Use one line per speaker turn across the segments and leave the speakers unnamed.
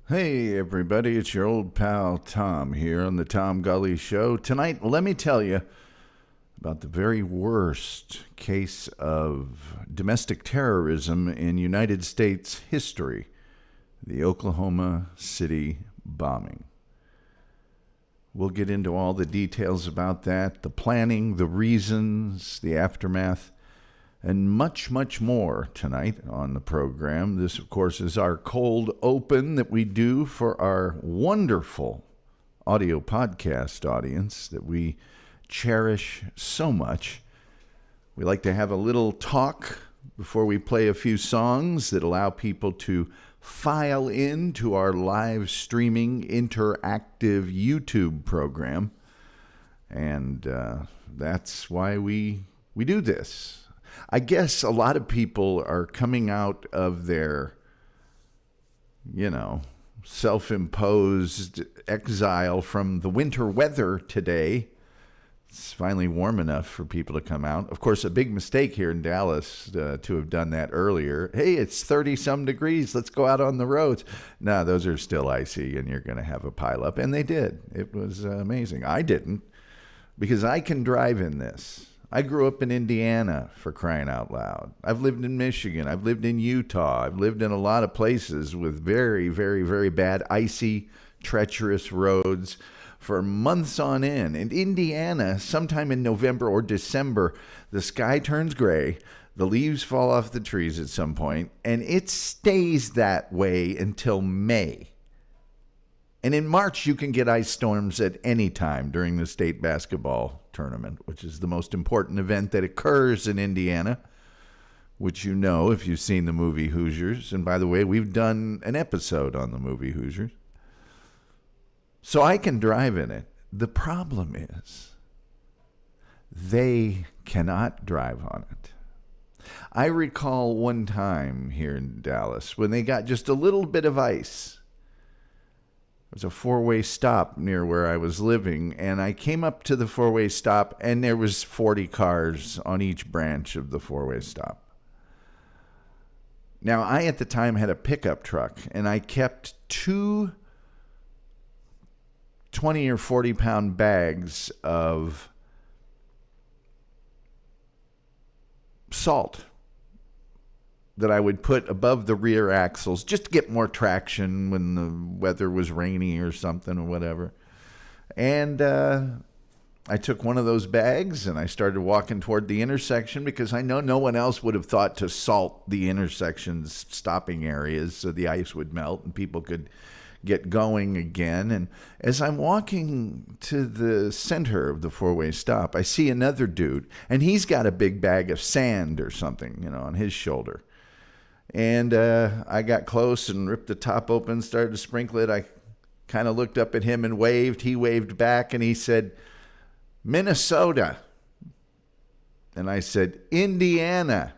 Hey everybody, it's your old pal Tom here on the Tom Gulley Show. Tonight, let me tell you about the very worst case of domestic terrorism in United States history, the Oklahoma City bombing. We'll get into all the details about that, the planning, the reasons, the aftermath, and much, much more tonight on the program. This, of course, is our cold open that we do for our wonderful audio podcast audience that we cherish so much. We like to have a little talk before we play a few songs that allow people to file into our live streaming interactive YouTube program. And that's why we do this. I guess a lot of people are coming out of their, self-imposed exile from the winter weather today. It's finally warm enough for people to come out. Of course, a big mistake here in Dallas to have done that earlier. Hey, it's 30-some degrees. Let's go out on the roads. No, those are still icy, and you're going to have a pileup. And they did. It was amazing. I didn't, because I can drive in this. I grew up in Indiana, for crying out loud. I've lived in Michigan. I've lived in Utah. I've lived in a lot of places with very, very, very bad, icy, treacherous roads for months on end. In Indiana, sometime in November or December, the sky turns gray, the leaves fall off the trees at some point, and it stays that way until May. And in March, you can get ice storms at any time during the state basketball tournament, which is the most important event that occurs in Indiana, which you know if you've seen the movie Hoosiers. And by the way, we've done an episode on the movie Hoosiers. So I can drive in it. The problem is they cannot drive on it. I recall one time here in Dallas when they got just a little bit of ice. It was a four-way stop near where I was living, and I came up to the four-way stop, and there was 40 cars on each branch of the four-way stop. Now, I at the time had a pickup truck, and I kept two 20 or 40-pound bags of salt that I would put above the rear axles just to get more traction when the weather was rainy or something or whatever. And I took one of those bags and I started walking toward the intersection because I know no one else would have thought to salt the intersection's stopping areas so the ice would melt and people could get going again. And as I'm walking to the center of the four-way stop, I see another dude, and he's got a big bag of sand or something, on his shoulder. And I got close and ripped the top open, started to sprinkle it. I kind of looked up at him and waved. He waved back, and he said, "Minnesota." And I said, "Indiana."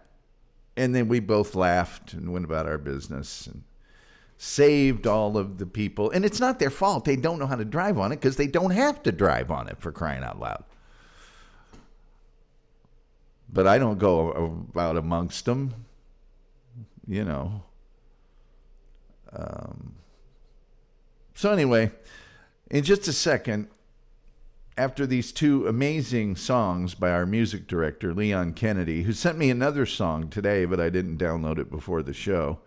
And then we both laughed and went about our business and saved all of the people. And it's not their fault. They don't know how to drive on it because they don't have to drive on it, for crying out loud. But I don't go about amongst them. So anyway, in just a second, after these two amazing songs by our music director, Leon Kennedy, who sent me another song today, but I didn't download it before the show.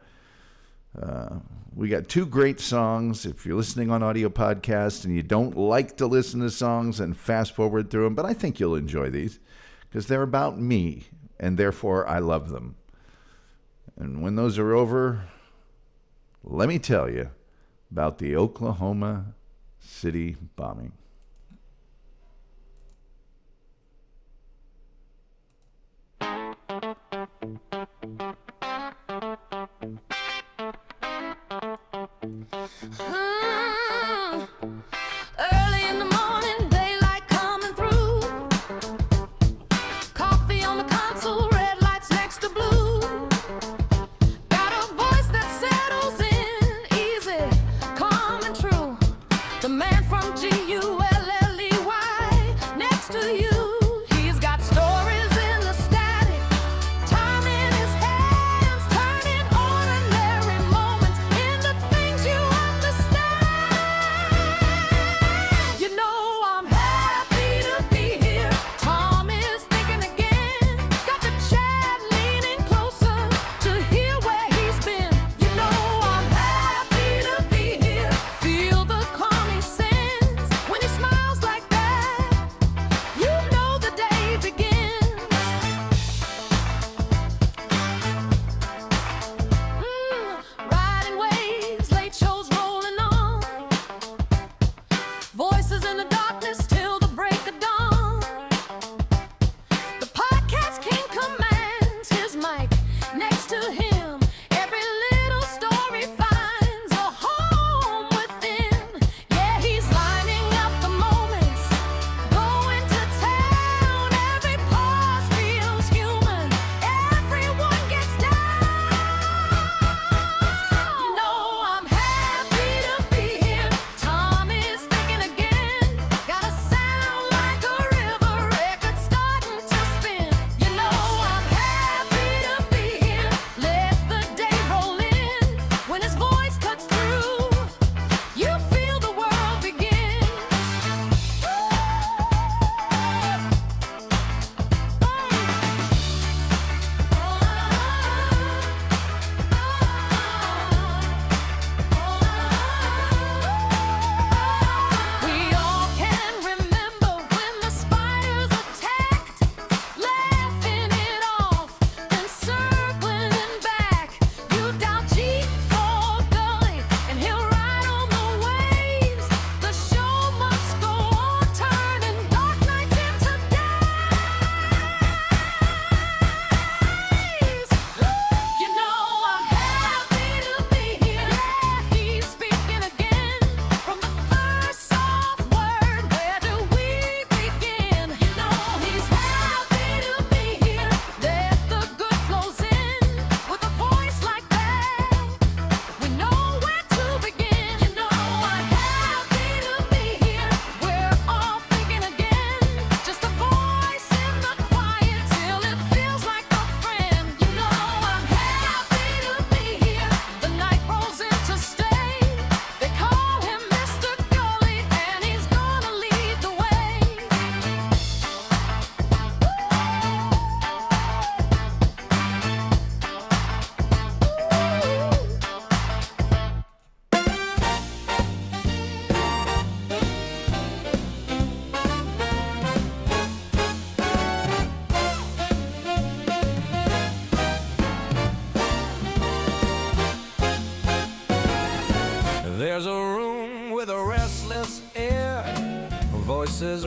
We got two great songs. If you're listening on audio podcast and you don't like to listen to songs, and fast forward through them, but I think you'll enjoy these because they're about me, and therefore I love them. And when those are over, let me tell you about the Oklahoma City bombing.
Early in the morning, daylight coming through. Coffee on the console, red lights next to blue. Got a voice that settles in, easy, calm and true. The man from GUA.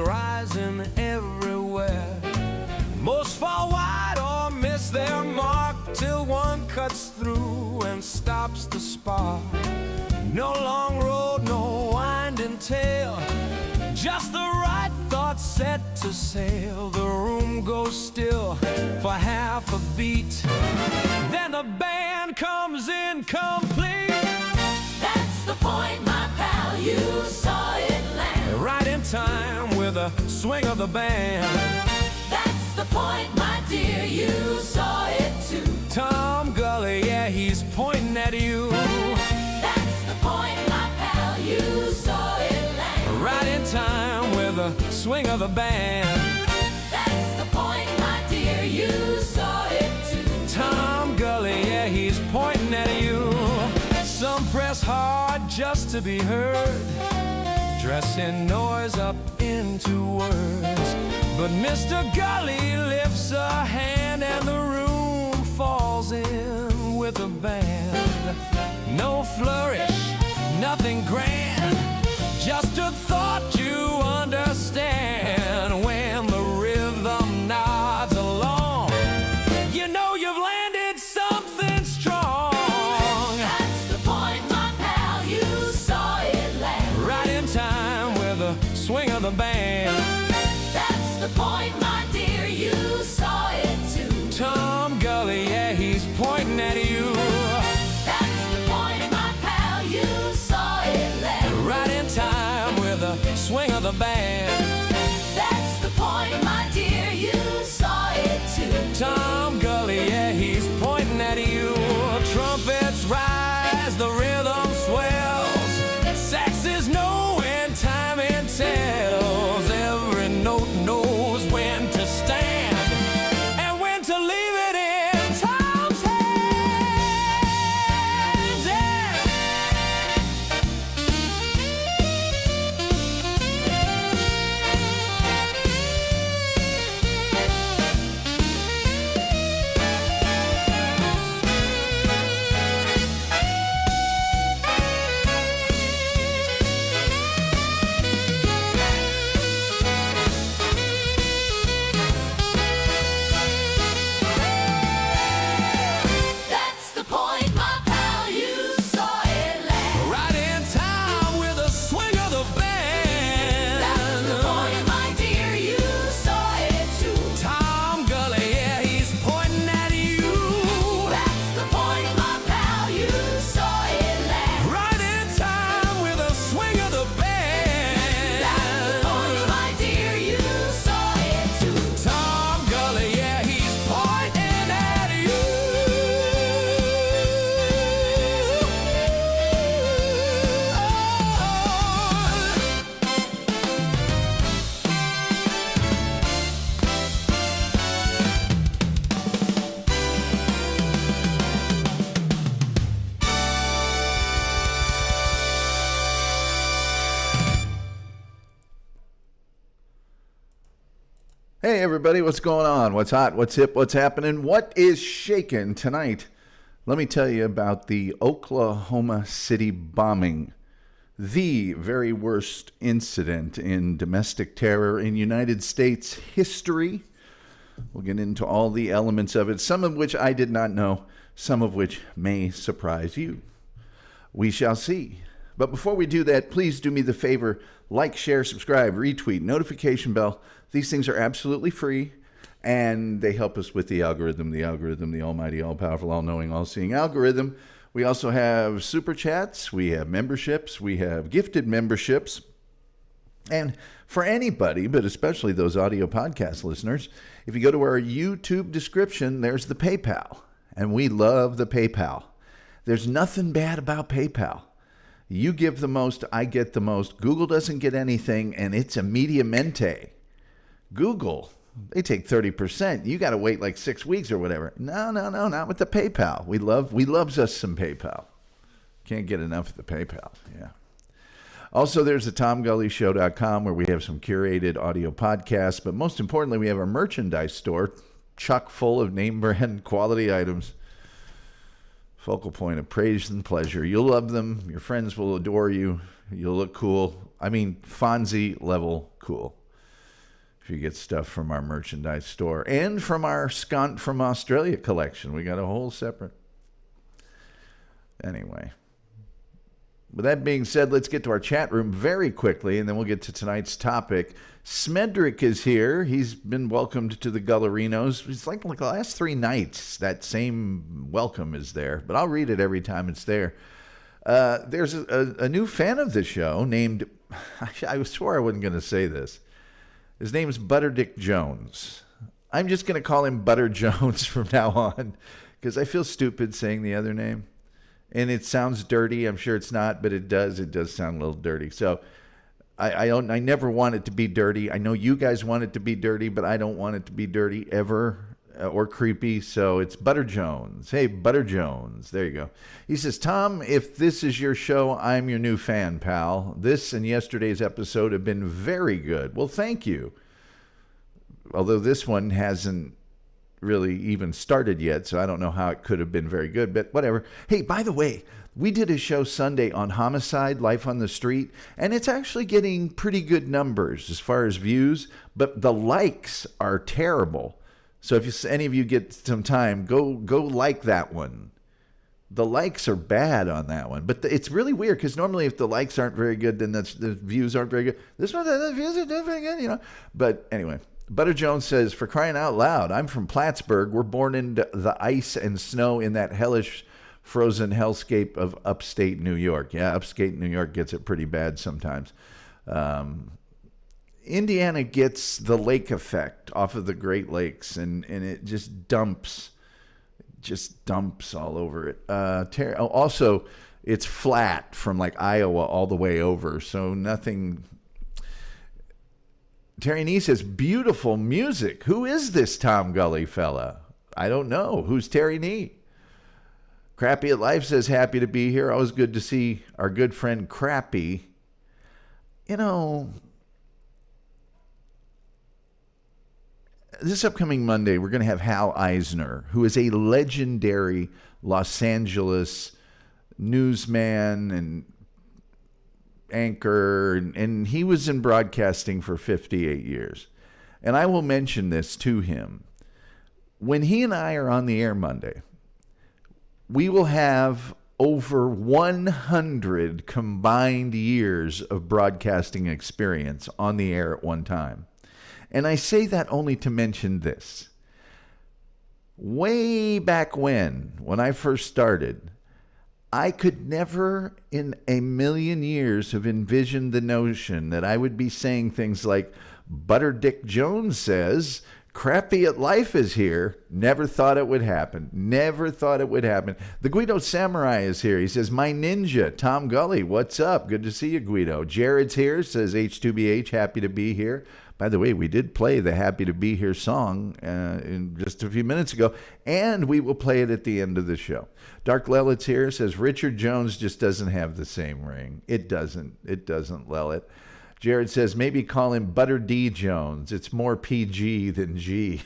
rising everywhere. Most fall wide or miss their mark till one cuts through and stops the spark. No long road, no winding tail, just the right thought set to sail. The room goes still for half a beat, then the band comes in complete.
That's the point, my pal, you saw it land.
Right in time with the swing of the band.
That's the point, my dear, you saw it too.
Tom Gulley, yeah, he's pointing at you.
That's the point, my pal, you saw it land.
Right in time with the swing of the band.
That's the point, my dear, you saw it too.
Tom Gulley, yeah, he's pointing at you. Some press hard just to be heard, dressing noise up into words. But Mr. Gulley lifts a hand and the room falls in with a band. No flourish, nothing grand, just a thought you understand. When the rhythm nods along, you know you've landed something strong.
That's the point, my pal, you saw it land.
Right in time with the swing of the band.
That's the point, my dear, you saw it too.
Tom Gulley, yeah, he's pointing at you.
That's the point, my pal, you saw it land.
Right in time with the swing of the band.
That's the point, my dear, you saw it too.
Tom Gulley, yeah, he's pointing at you. Trumpets rise, the rhythm swells. Sax is knowing time and tells. Every note knows when to stand and when to leave it in Tom's hands. Yeah.
That's the point, my pal, you saw it land.
Right in time with the swing of the band.
That's the point, my dear, you saw it too.
Tom Gulley, yeah, he's pointing at you.
That's the point, my pal, you saw it land.
Right in time with the swing of the band.
That's the point, my dear, you saw it too.
Tom Gulley, yeah, he's pointing at you.
Hey, everybody, what's going on? What's hot? What's hip? What's happening? What is shaking tonight? Let me tell you about the Oklahoma City bombing, the very worst incident in domestic terror in United States history. We'll get into all the elements of it, some of which I did not know, some of which may surprise you. We shall see. But before we do that, please do me the favor, like, share, subscribe, retweet, notification bell. These things are absolutely free, and they help us with the algorithm, the almighty, all-powerful, all-knowing, all-seeing algorithm. We also have super chats, we have memberships, we have gifted memberships. And for anybody, but especially those audio podcast listeners, if you go to our YouTube description, there's the PayPal. And we love the PayPal. There's nothing bad about PayPal. You give the most, I get the most. Google doesn't get anything, and it's immediamente. Google, they take 30%. You got to wait like 6 weeks or whatever. No, not with the PayPal. We loves us some PayPal. Can't get enough of the PayPal. Yeah. Also, there's the TomGulleyShow.com where we have some curated audio podcasts, but most importantly, we have our merchandise store chock full of name brand quality items. Focal point of praise and pleasure. You'll love them. Your friends will adore you. You'll look cool. I mean, Fonzie level cool. if you get stuff from our merchandise store and from our Skont from Australia collection. We got a whole separate. Anyway. With that being said, let's get to our chat room very quickly, and then we'll get to tonight's topic. Smedrick is here. He's been welcomed to the Gullerinos. It's like the last 3 nights, that same welcome is there, but I'll read it every time it's there. There's a new fan of the show named, I swore I wasn't going to say this. His name's Butterdick Jones. I'm just going to call him Butter Jones from now on because I feel stupid saying the other name. And it sounds dirty. I'm sure it's not, but it does. It does sound a little dirty. So I never want it to be dirty. I know you guys want it to be dirty, but I don't want it to be dirty ever or creepy. So it's Butter Jones. Hey, Butter Jones. There you go. He says, Tom, if this is your show, I'm your new fan, pal. This and yesterday's episode have been very good. Well, thank you. Although this one hasn't really even started yet, so I don't know how it could have been very good, but whatever. Hey, by the way, we did a show Sunday on homicide, life on the street, and it's actually getting pretty good numbers as far as views, but the likes are terrible. So if any of you get some time, go like that one. The likes are bad on that one, but it's really weird because normally if the likes aren't very good, then the views aren't very good. This one, the views are very good, you know. But anyway, Butter Jones says, for crying out loud, I'm from Plattsburgh. We're born into the ice and snow in that hellish frozen hellscape of upstate New York. Yeah, upstate New York gets it pretty bad sometimes. Indiana gets the lake effect off of the Great Lakes, and it just dumps all over it. Also, it's flat from like Iowa all the way over, so nothing. Terry Nee says, beautiful music. Who is this Tom Gulley fella? I don't know. Who's Terry Nee? Crappy at Life says, happy to be here. Always good to see our good friend Crappy. You know, this upcoming Monday, we're going to have Hal Eisner, who is a legendary Los Angeles newsman and anchor, and he was in broadcasting for 58 years. And I will mention this to him. When he and I are on the air Monday, we will have over 100 combined years of broadcasting experience on the air at one time. And I say that only to mention this. Way back when I first started, I could never in a million years have envisioned the notion that I would be saying things like, Butterdick Jones says, Crappy at Life is here. Never thought it would happen. Never thought it would happen. The Guido Samurai is here. He says, my ninja, Tom Gulley, what's up? Good to see you, Guido. Jared's here, says H2BH, happy to be here. By the way, we did play the Happy to Be Here song in just a few minutes ago, and we will play it at the end of the show. Dark Lelit's here, says Richard Jones just doesn't have the same ring. It doesn't, Lelit. Jared says maybe call him Butter D Jones. It's more PG than G.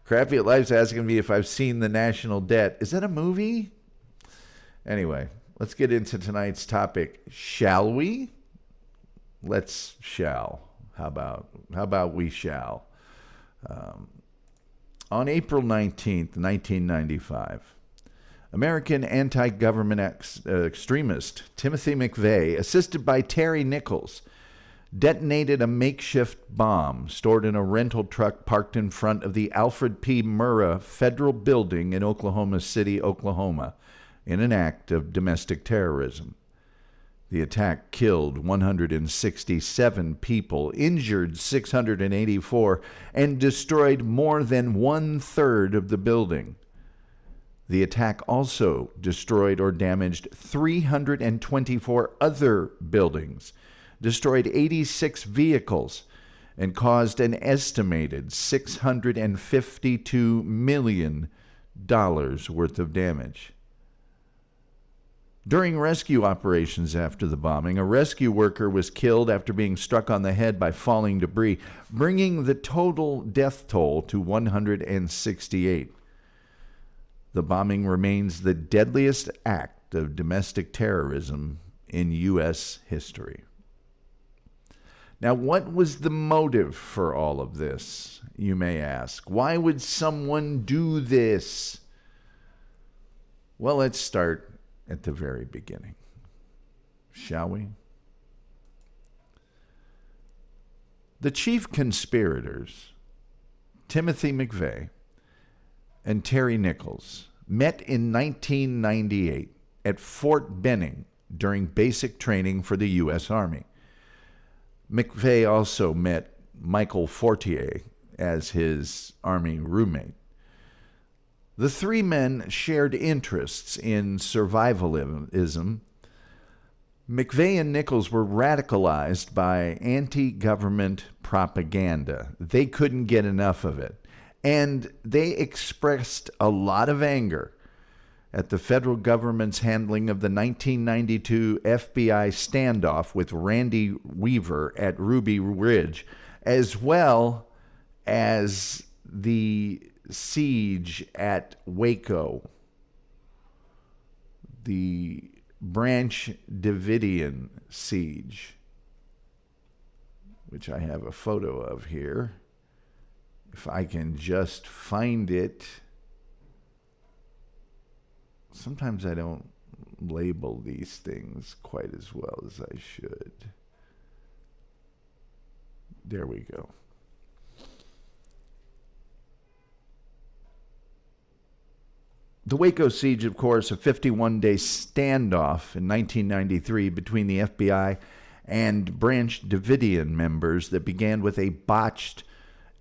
Crappy at Life's asking me if I've seen The National Debt. Is that a movie? Anyway, let's get into tonight's topic. Shall we? Let's shall. How about we shall? On April 19th, 1995, American anti-government extremist Timothy McVeigh, assisted by Terry Nichols, detonated a makeshift bomb stored in a rental truck parked in front of the Alfred P. Murrah Federal Building in Oklahoma City, Oklahoma, in an act of domestic terrorism. The attack killed 167 people, injured 684, and destroyed more than 1/3 of the building. The attack also destroyed or damaged 324 other buildings, destroyed 86 vehicles, and caused an estimated $652 million worth of damage. During rescue operations after the bombing, a rescue worker was killed after being struck on the head by falling debris, bringing the total death toll to 168. The bombing remains the deadliest act of domestic terrorism in U.S. history. Now, what was the motive for all of this, you may ask? Why would someone do this? Well, let's start at the very beginning, shall we? The chief conspirators, Timothy McVeigh and Terry Nichols, met in 1998 at Fort Benning during basic training for the U.S. Army. McVeigh also met Michael Fortier as his Army roommate. The three men shared interests in survivalism. McVeigh and Nichols were radicalized by anti-government propaganda. They couldn't get enough of it. And they expressed a lot of anger at the federal government's handling of the 1992 FBI standoff with Randy Weaver at Ruby Ridge, as well as the siege at Waco, the Branch Davidian siege, which I have a photo of here. If I can just find it. Sometimes I don't label these things quite as well as I should. There we go. The Waco siege, of course, a 51-day standoff in 1993 between the FBI and Branch Davidian members that began with a botched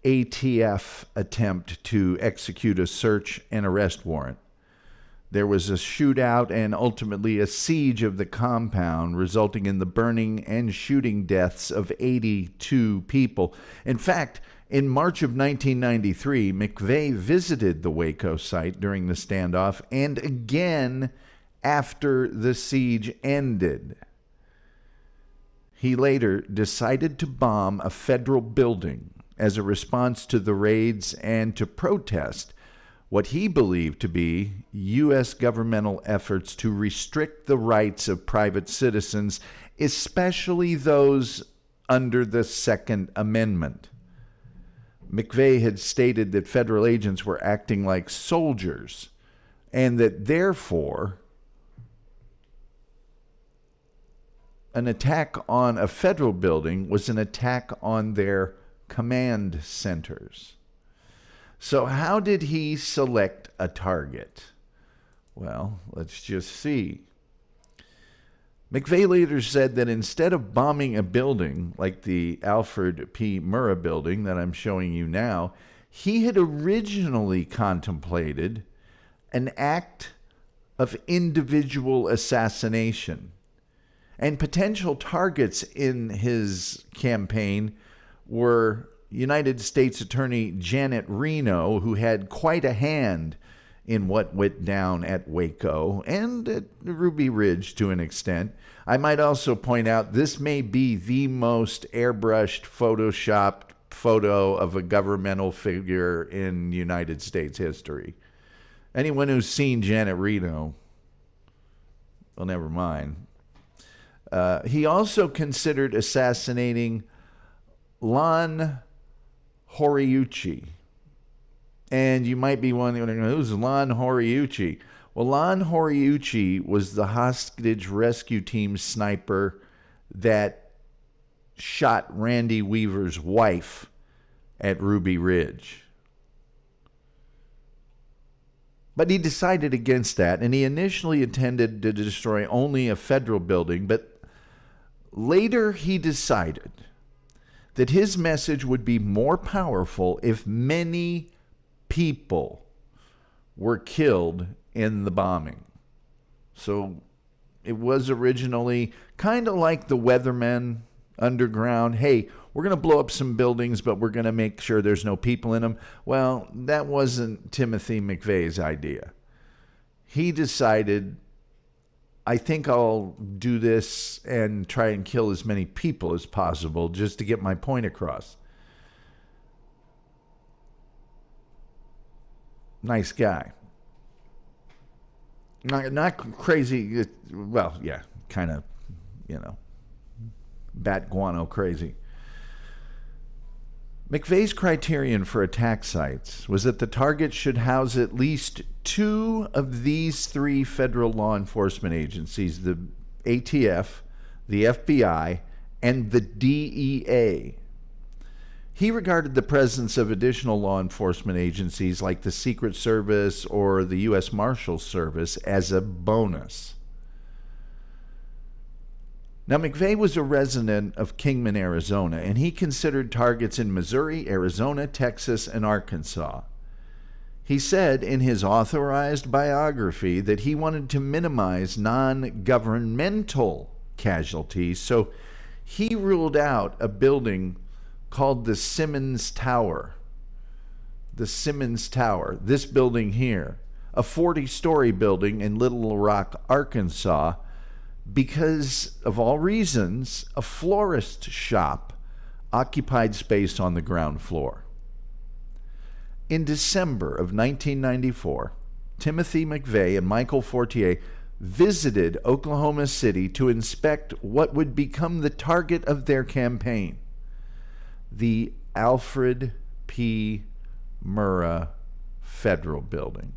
ATF attempt to execute a search and arrest warrant. There was a shootout and ultimately a siege of the compound, resulting in the burning and shooting deaths of 82 people. In fact, in March of 1993, McVeigh visited the Waco site during the standoff and again after the siege ended. He later decided to bomb a federal building as a response to the raids and to protest what he believed to be U.S. governmental efforts to restrict the rights of private citizens, especially those under the Second Amendment. McVeigh had stated that federal agents were acting like soldiers and that therefore an attack on a federal building was an attack on their command centers. So how did he select a target? Well, let's just see. McVeigh later said that instead of bombing a building like the Alfred P. Murrah Building that I'm showing you now, he had originally contemplated an act of individual assassination. And potential targets in his campaign were United States Attorney Janet Reno, who had quite a hand in what went down at Waco and at Ruby Ridge to an extent. I might also point out this may be the most airbrushed, photoshopped photo of a governmental figure in United States history. Anyone who's seen Janet Reno, well, never mind. He also considered assassinating Lon Horiuchi. And you might be wondering, who's Lon Horiuchi? Well, Lon Horiuchi was the hostage rescue team sniper that shot Randy Weaver's wife at Ruby Ridge. But he decided against that, and he initially intended to destroy only a federal building, but later he decided that his message would be more powerful if many people were killed in the bombing. So it was originally kind of like the Weathermen underground. Hey, we're going to blow up some buildings, but we're going to make sure there's no people in them. Well, that wasn't Timothy McVeigh's idea. He decided, I think I'll do this and try and kill as many people as possible just to get my point across. Nice guy. Not crazy. Well, yeah, kind of, bat guano crazy. McVeigh's criterion for attack sites was that the target should house at least two of these three federal law enforcement agencies, the ATF, the FBI, and the DEA. He regarded the presence of additional law enforcement agencies like the Secret Service or the U.S. Marshals Service as a bonus. Now, McVeigh was a resident of Kingman, Arizona, and he considered targets in Missouri, Arizona, Texas, and Arkansas. He said in his authorized biography that he wanted to minimize non-governmental casualties, so he ruled out a building called the Simmons Tower. The Simmons Tower, this building here, a 40-story building in Little Rock, Arkansas, because, of all reasons, a florist shop occupied space on the ground floor. In December of 1994, Timothy McVeigh and Michael Fortier visited Oklahoma City to inspect what would become the target of their campaign, the Alfred P. Murrah Federal Building.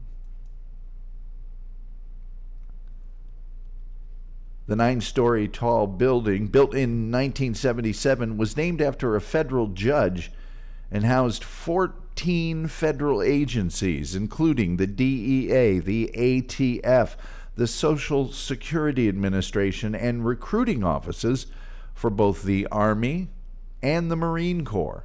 The 9-story tall building, built in 1977, was named after a federal judge and housed 14 federal agencies, including the DEA, the ATF, the Social Security Administration, and recruiting offices for both the Army and the Marine Corps.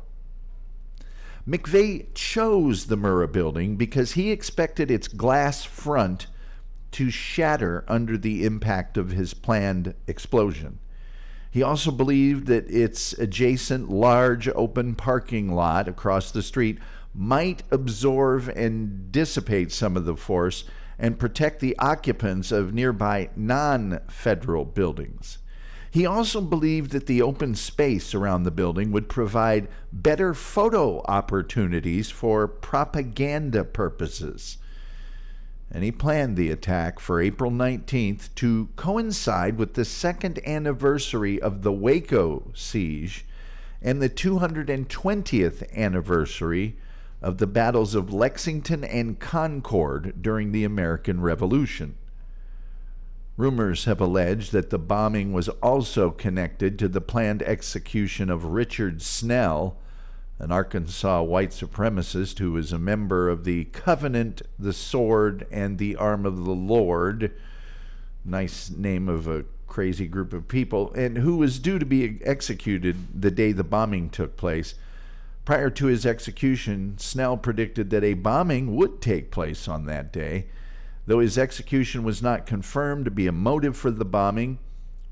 McVeigh chose the Murrah Building because he expected its glass front to shatter under the impact of his planned explosion. He also believed that its adjacent large open parking lot across the street might absorb and dissipate some of the force and protect the occupants of nearby non-federal buildings. He also believed that the open space around the building would provide better photo opportunities for propaganda purposes. And he planned the attack for April 19th to coincide with the second anniversary of the Waco siege and the 220th anniversary of the battles of Lexington and Concord during the American Revolution. Rumors have alleged that the bombing was also connected to the planned execution of Richard Snell, an Arkansas white supremacist who was a member of the Covenant, the Sword, and the Arm of the Lord, nice name of a crazy group of people, and who was due to be executed the day the bombing took place. Prior to his execution, Snell predicted that a bombing would take place on that day. Though his execution was not confirmed to be a motive for the bombing,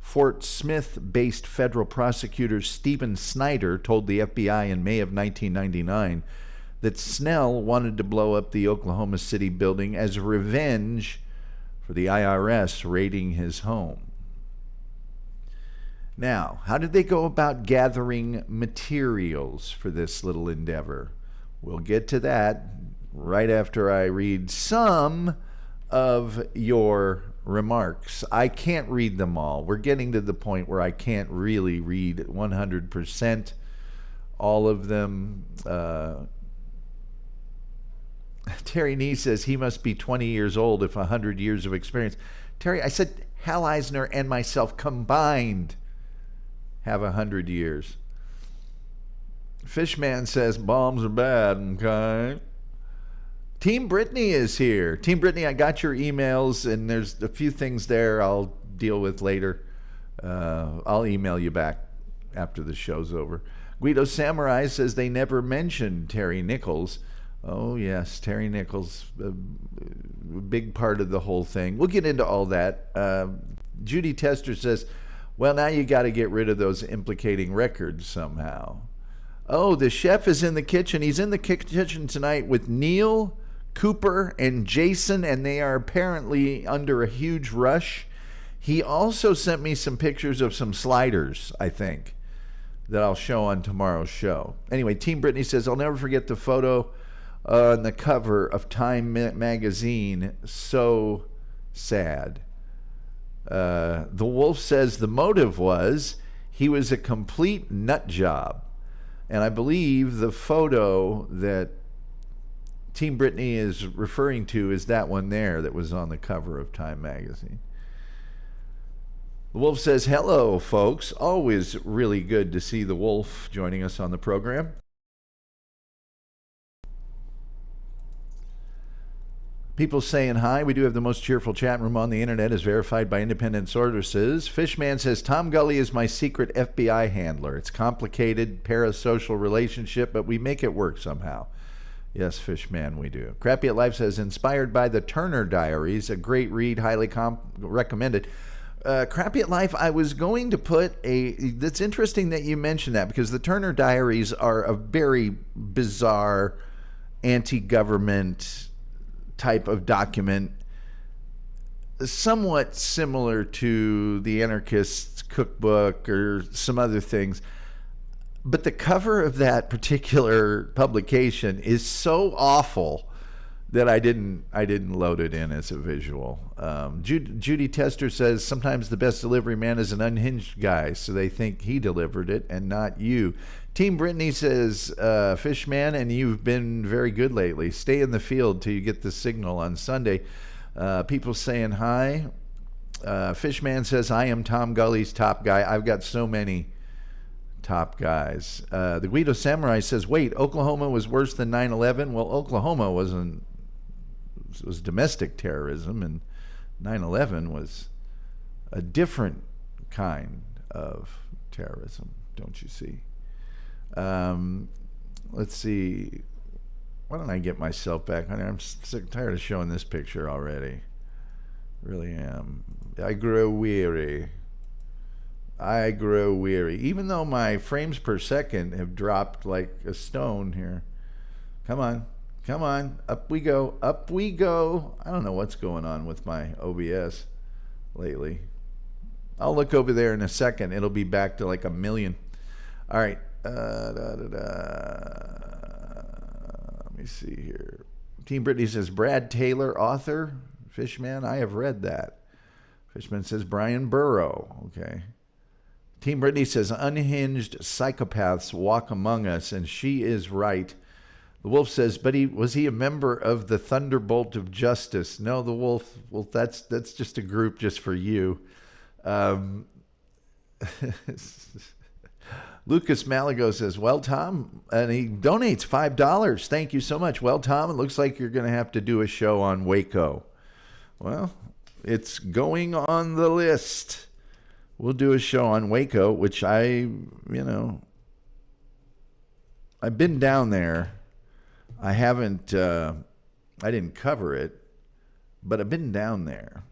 Fort Smith-based federal prosecutor Stephen Snyder told the FBI in May of 1999 that Snell wanted to blow up the Oklahoma City building as revenge for the IRS raiding his home. Now, how did they go about gathering materials for this little endeavor? We'll get to that right after I read some of your remarks. I can't read them all. We're getting to the point where I can't really read 100% all of them. Terry Nee says he must be 20 years old if 100 years of experience. Terry, I said Hal Eisner and myself combined have 100 years. Fishman says bombs are bad, okay? Team Brittany is here. Team Brittany, I got your emails, and there's a few things there I'll deal with later. I'll email you back after the show's over. Guido Samurai says they never mentioned Terry Nichols. Oh, yes, Terry Nichols, a big part of the whole thing. We'll get into all that. Judy Tester says, well, now you got to get rid of those implicating records somehow. Oh, the chef is in the kitchen. He's in the kitchen tonight with Neil, Cooper, and Jason, and they are apparently under a huge rush. He also sent me some pictures of some sliders, I think, that I'll show on tomorrow's show. Anyway, Team Brittany says, I'll never forget the photo on the cover of Time magazine. So sad. The Wolf says the motive was he was a complete nut job. And I believe the photo that Team Brittany is referring to is that one there that was on the cover of Time magazine. The Wolf says, hello, folks. Always really good to see the Wolf joining us on the program. People saying hi. We do have the most cheerful chat room on the internet, as verified by independent sources. Fishman says, Tom Gulley is my secret FBI handler. It's complicated parasocial relationship, but we make it work somehow. Yes, Fishman, we do. Crappy at Life says, inspired by the Turner Diaries, a great read, highly recommended. Crappy at Life, I was going to put that's interesting that you mentioned that, because the Turner Diaries are a very bizarre anti-government type of document, somewhat similar to the Anarchist's Cookbook or some other things. But the cover of that particular publication is so awful that I didn't load it in as a visual. Judy Tester says, sometimes the best delivery man is an unhinged guy, so they think he delivered it and not you. Team Brittany says, Fishman, and you've been very good lately. Stay in the field till you get the signal on Sunday. People saying hi. Fishman says, I am Tom Gulley's top guy. I've got so many top guys. The Guido Samurai says, wait, Oklahoma was worse than 9/11? Well, Oklahoma was domestic terrorism, and 9/11 was a different kind of terrorism, don't you see? Let's see. Why don't I get myself back on here? I'm sick, tired of showing this picture already. Really am. I grow weary. Even though my frames per second have dropped like a stone here. Come on. Up we go. I don't know what's going on with my OBS lately. I'll look over there in a second. It'll be back to like 1 million. All right. Let me see here. Team Brittany says, Brad Taylor, author. Fishman, I have read that. Fishman says, Brian Burrow. Okay. Team Brittany says, unhinged psychopaths walk among us, and she is right. The Wolf says, but was he a member of the Thunderbolt of Justice? No, the Wolf, well, that's just a group just for you. Lucas Malago says, well, Tom, and he donates $5. Thank you so much. Well, Tom, it looks like you're going to have to do a show on Waco. Well, it's going on the list. We'll do a show on Waco, which I've been down there. I didn't cover it, but I've been down there.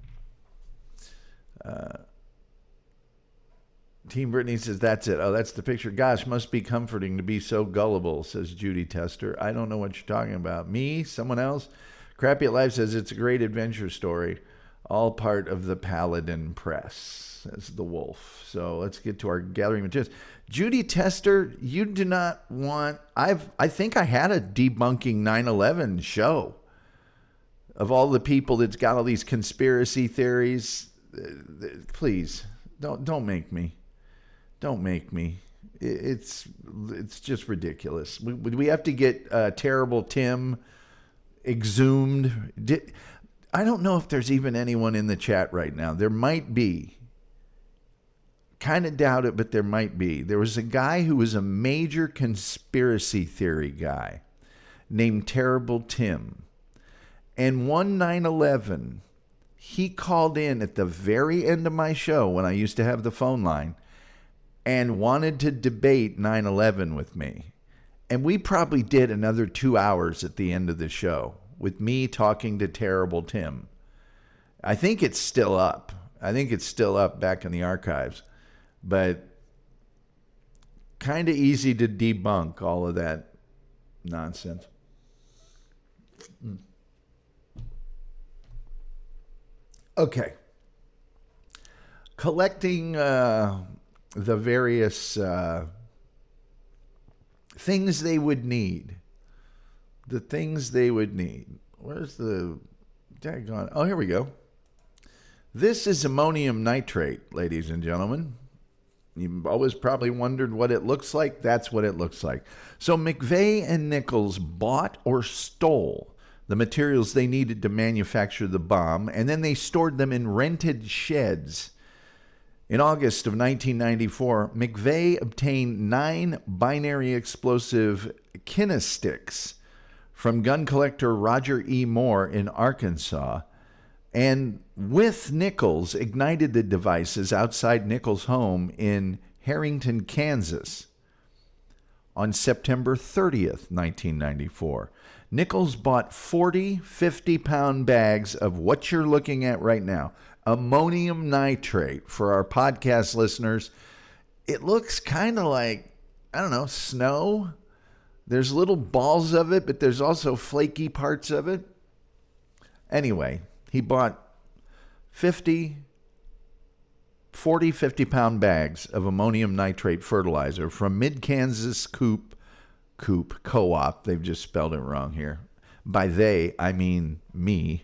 Team Brittany says, that's it. Oh, that's the picture. Gosh, must be comforting to be so gullible, says Judy Tester. I don't know what you're talking about. Me? Someone else? Crappy at Life says, it's a great adventure story. All part of the Paladin Press, says the Wolf. So let's get to our gathering materials. Judy Tester, you do not want... I think I had a debunking 9/11 show of all the people that's got all these conspiracy theories. Please, don't make me. Don't make me. It's just ridiculous. We have to get Terrible Tim exhumed. I don't know if there's even anyone in the chat right now. There might be. Kind of doubt it, but there might be. There was a guy who was a major conspiracy theory guy named Terrible Tim. And one 9/11, he called in at the very end of my show when I used to have the phone line and wanted to debate 9/11 with me. And we probably did another 2 hours at the end of the show with me talking to Terrible Tim. I think it's still up. Back in the archives. But kind of easy to debunk all of that nonsense. Okay. Collecting the various things they would need. The things they would need. Where's the... daggone... Oh, here we go. This is ammonium nitrate, ladies and gentlemen. You've always probably wondered what it looks like. That's what it looks like. So McVeigh and Nichols bought or stole the materials they needed to manufacture the bomb, and then they stored them in rented sheds. In August of 1994, McVeigh obtained 9 binary explosive kinesticks from gun collector Roger E. Moore in Arkansas, and with Nichols ignited the devices outside Nichols' home in Harrington, Kansas. On September 30th, 1994, Nichols bought 40 50-pound bags of what you're looking at right now, ammonium nitrate. For our podcast listeners, it looks kind of like, I don't know, snow. There's little balls of it, but there's also flaky parts of it. Anyway, he bought 40 50-pound bags of ammonium nitrate fertilizer from Mid-Kansas Coop Co-op. They've just spelled it wrong here. By they, I mean me.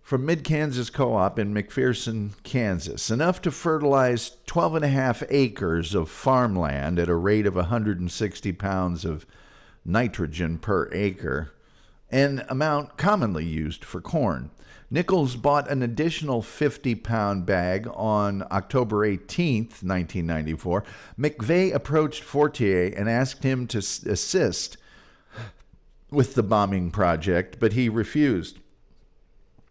From Mid-Kansas Co-op in McPherson, Kansas. Enough to fertilize 12.5 acres of farmland at a rate of 160 pounds of nitrogen per acre, an amount commonly used for corn. Nichols bought an additional 50-pound bag on October 18th, 1994. McVeigh approached Fortier and asked him to assist with the bombing project, but he refused.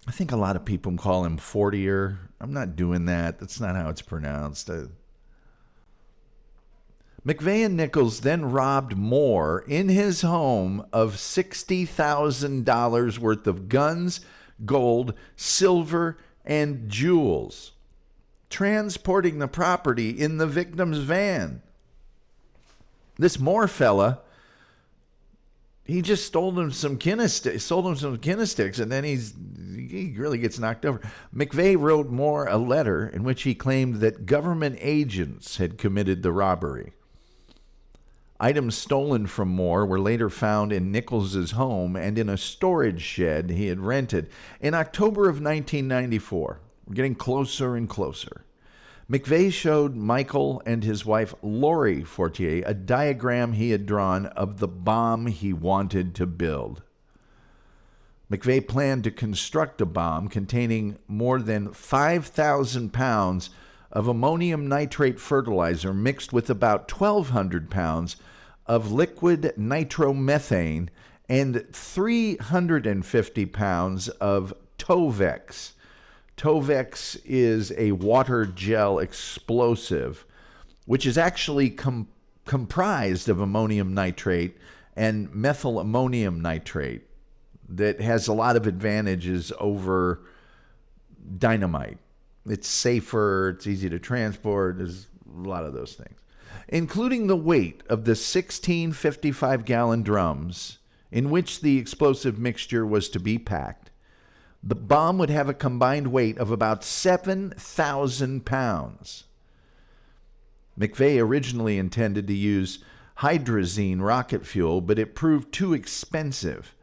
I think a lot of people call him Fortier. I'm not doing that. That's not how it's pronounced. McVeigh and Nichols then robbed Moore in his home of $60,000 worth of guns, gold, silver, and jewels, transporting the property in the victim's van. This Moore fella, he just sold him some kinesticks, and then he really gets knocked over. McVeigh wrote Moore a letter in which he claimed that government agents had committed the robbery. Items stolen from Moore were later found in Nichols' home and in a storage shed he had rented. In October of 1994, we're getting closer and closer, McVeigh showed Michael and his wife Lori Fortier a diagram he had drawn of the bomb he wanted to build. McVeigh planned to construct a bomb containing more than 5,000 pounds of ammonium nitrate fertilizer mixed with about 1,200 pounds of liquid nitromethane and 350 pounds of Tovex. Tovex is a water gel explosive, which is actually comprised of ammonium nitrate and methyl ammonium nitrate that has a lot of advantages over dynamite. It's safer, it's easy to transport, there's a lot of those things. Including the weight of the 16 55-gallon drums in which the explosive mixture was to be packed, the bomb would have a combined weight of about 7,000 pounds. McVeigh originally intended to use hydrazine rocket fuel, but it proved too expensive.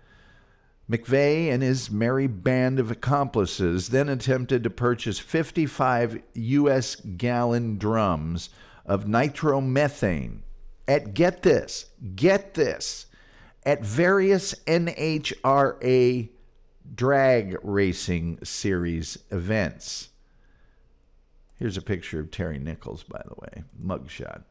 McVeigh and his merry band of accomplices then attempted to purchase 55 U.S. gallon drums of nitromethane at, get this, at various NHRA drag racing series events. Here's a picture of Terry Nichols, by the way, mugshot.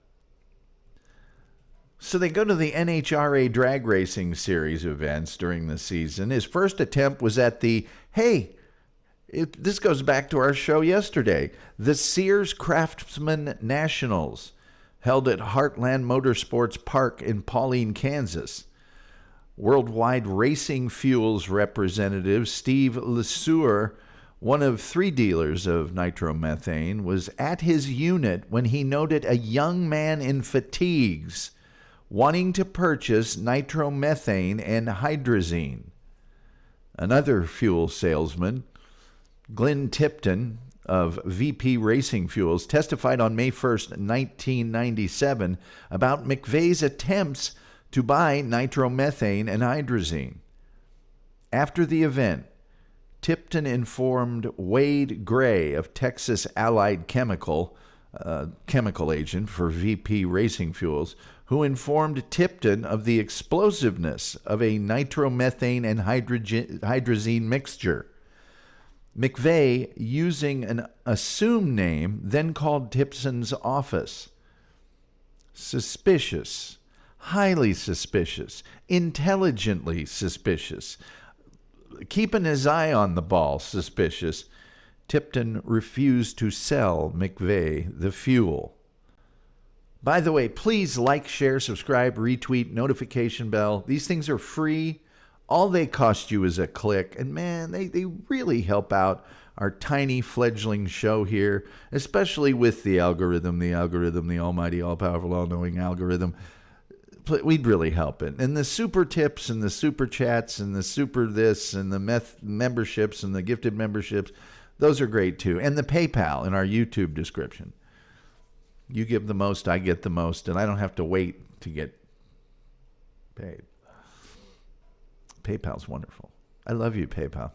So they go to the NHRA drag racing series events during the season. His first attempt was at this goes back to our show yesterday, the Sears Craftsman Nationals, held at Heartland Motorsports Park in Pauline, Kansas. Worldwide Racing Fuels representative Steve LeSueur, one of 3 dealers of nitromethane, was at his unit when he noted a young man in fatigues wanting to purchase nitromethane and hydrazine. Another fuel salesman, Glenn Tipton of VP Racing Fuels, testified on May 1st, 1997 about McVeigh's attempts to buy nitromethane and hydrazine. After the event, Tipton informed Wade Gray of Texas Allied Chemical, chemical agent for VP Racing Fuels, who informed Tipton of the explosiveness of a nitromethane and hydrazine mixture. McVeigh, using an assumed name, then called Tipton's office. Suspicious, highly suspicious, intelligently suspicious, keeping his eye on the ball suspicious. Tipton refused to sell McVeigh the fuel. By the way, please like, share, subscribe, retweet, notification bell. These things are free. All they cost you is a click. And man, they really help out our tiny fledgling show here, especially with the algorithm, the almighty, all-powerful, all-knowing algorithm. We'd really help it. And the super tips and the super chats and the super this and the memberships and the gifted memberships, those are great too. And the PayPal in our YouTube description. You give the most, I get the most, and I don't have to wait to get paid. PayPal's wonderful. I love you, PayPal.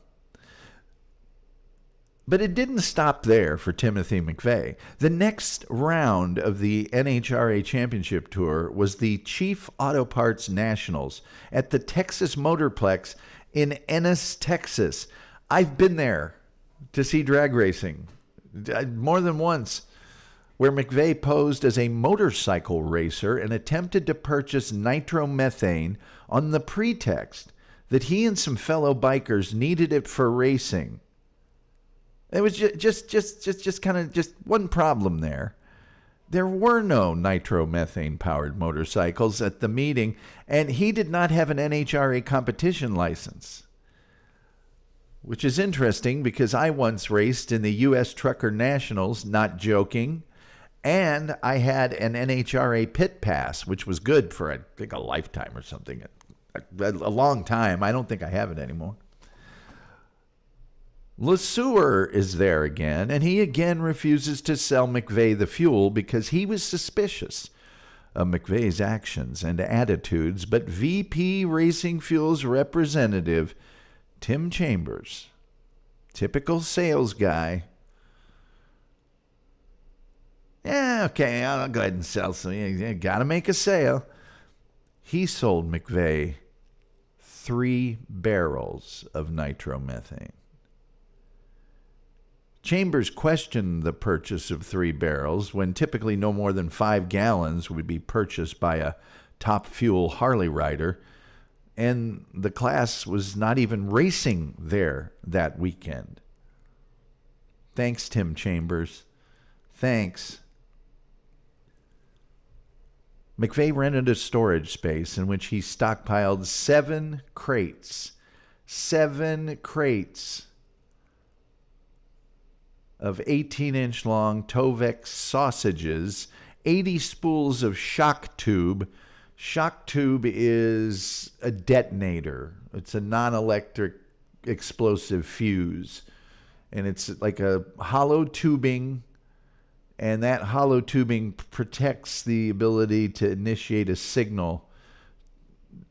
But it didn't stop there for Timothy McVeigh. The next round of the NHRA Championship Tour was the Chief Auto Parts Nationals at the Texas Motorplex in Ennis, Texas. I've been there to see drag racing more than once, where McVeigh posed as a motorcycle racer and attempted to purchase nitromethane on the pretext that he and some fellow bikers needed it for racing. It was just kind of one problem there. There were no nitromethane-powered motorcycles at the meeting, and he did not have an NHRA competition license. Which is interesting because I once raced in the U.S. Trucker Nationals, not joking, and I had an NHRA pit pass, which was good for, I think, a lifetime or something. A long time. I don't think I have it anymore. LeSueur is there again, and he again refuses to sell McVeigh the fuel because he was suspicious of McVeigh's actions and attitudes, but VP Racing Fuels representative Tim Chambers, typical sales guy, yeah, okay, I'll go ahead and sell some. You got to make a sale. He sold McVeigh 3 barrels of nitromethane. Chambers questioned the purchase of 3 barrels when typically no more than 5 gallons would be purchased by a top fuel Harley rider, and the class was not even racing there that weekend. Thanks, Tim Chambers. Thanks. McVeigh rented a storage space in which he stockpiled 7 crates. 7 crates of 18-inch long Tovex sausages, 80 spools of shock tube. Shock tube is a detonator. It's a non-electric explosive fuse. And it's like a hollow tubing, and that hollow tubing protects the ability to initiate a signal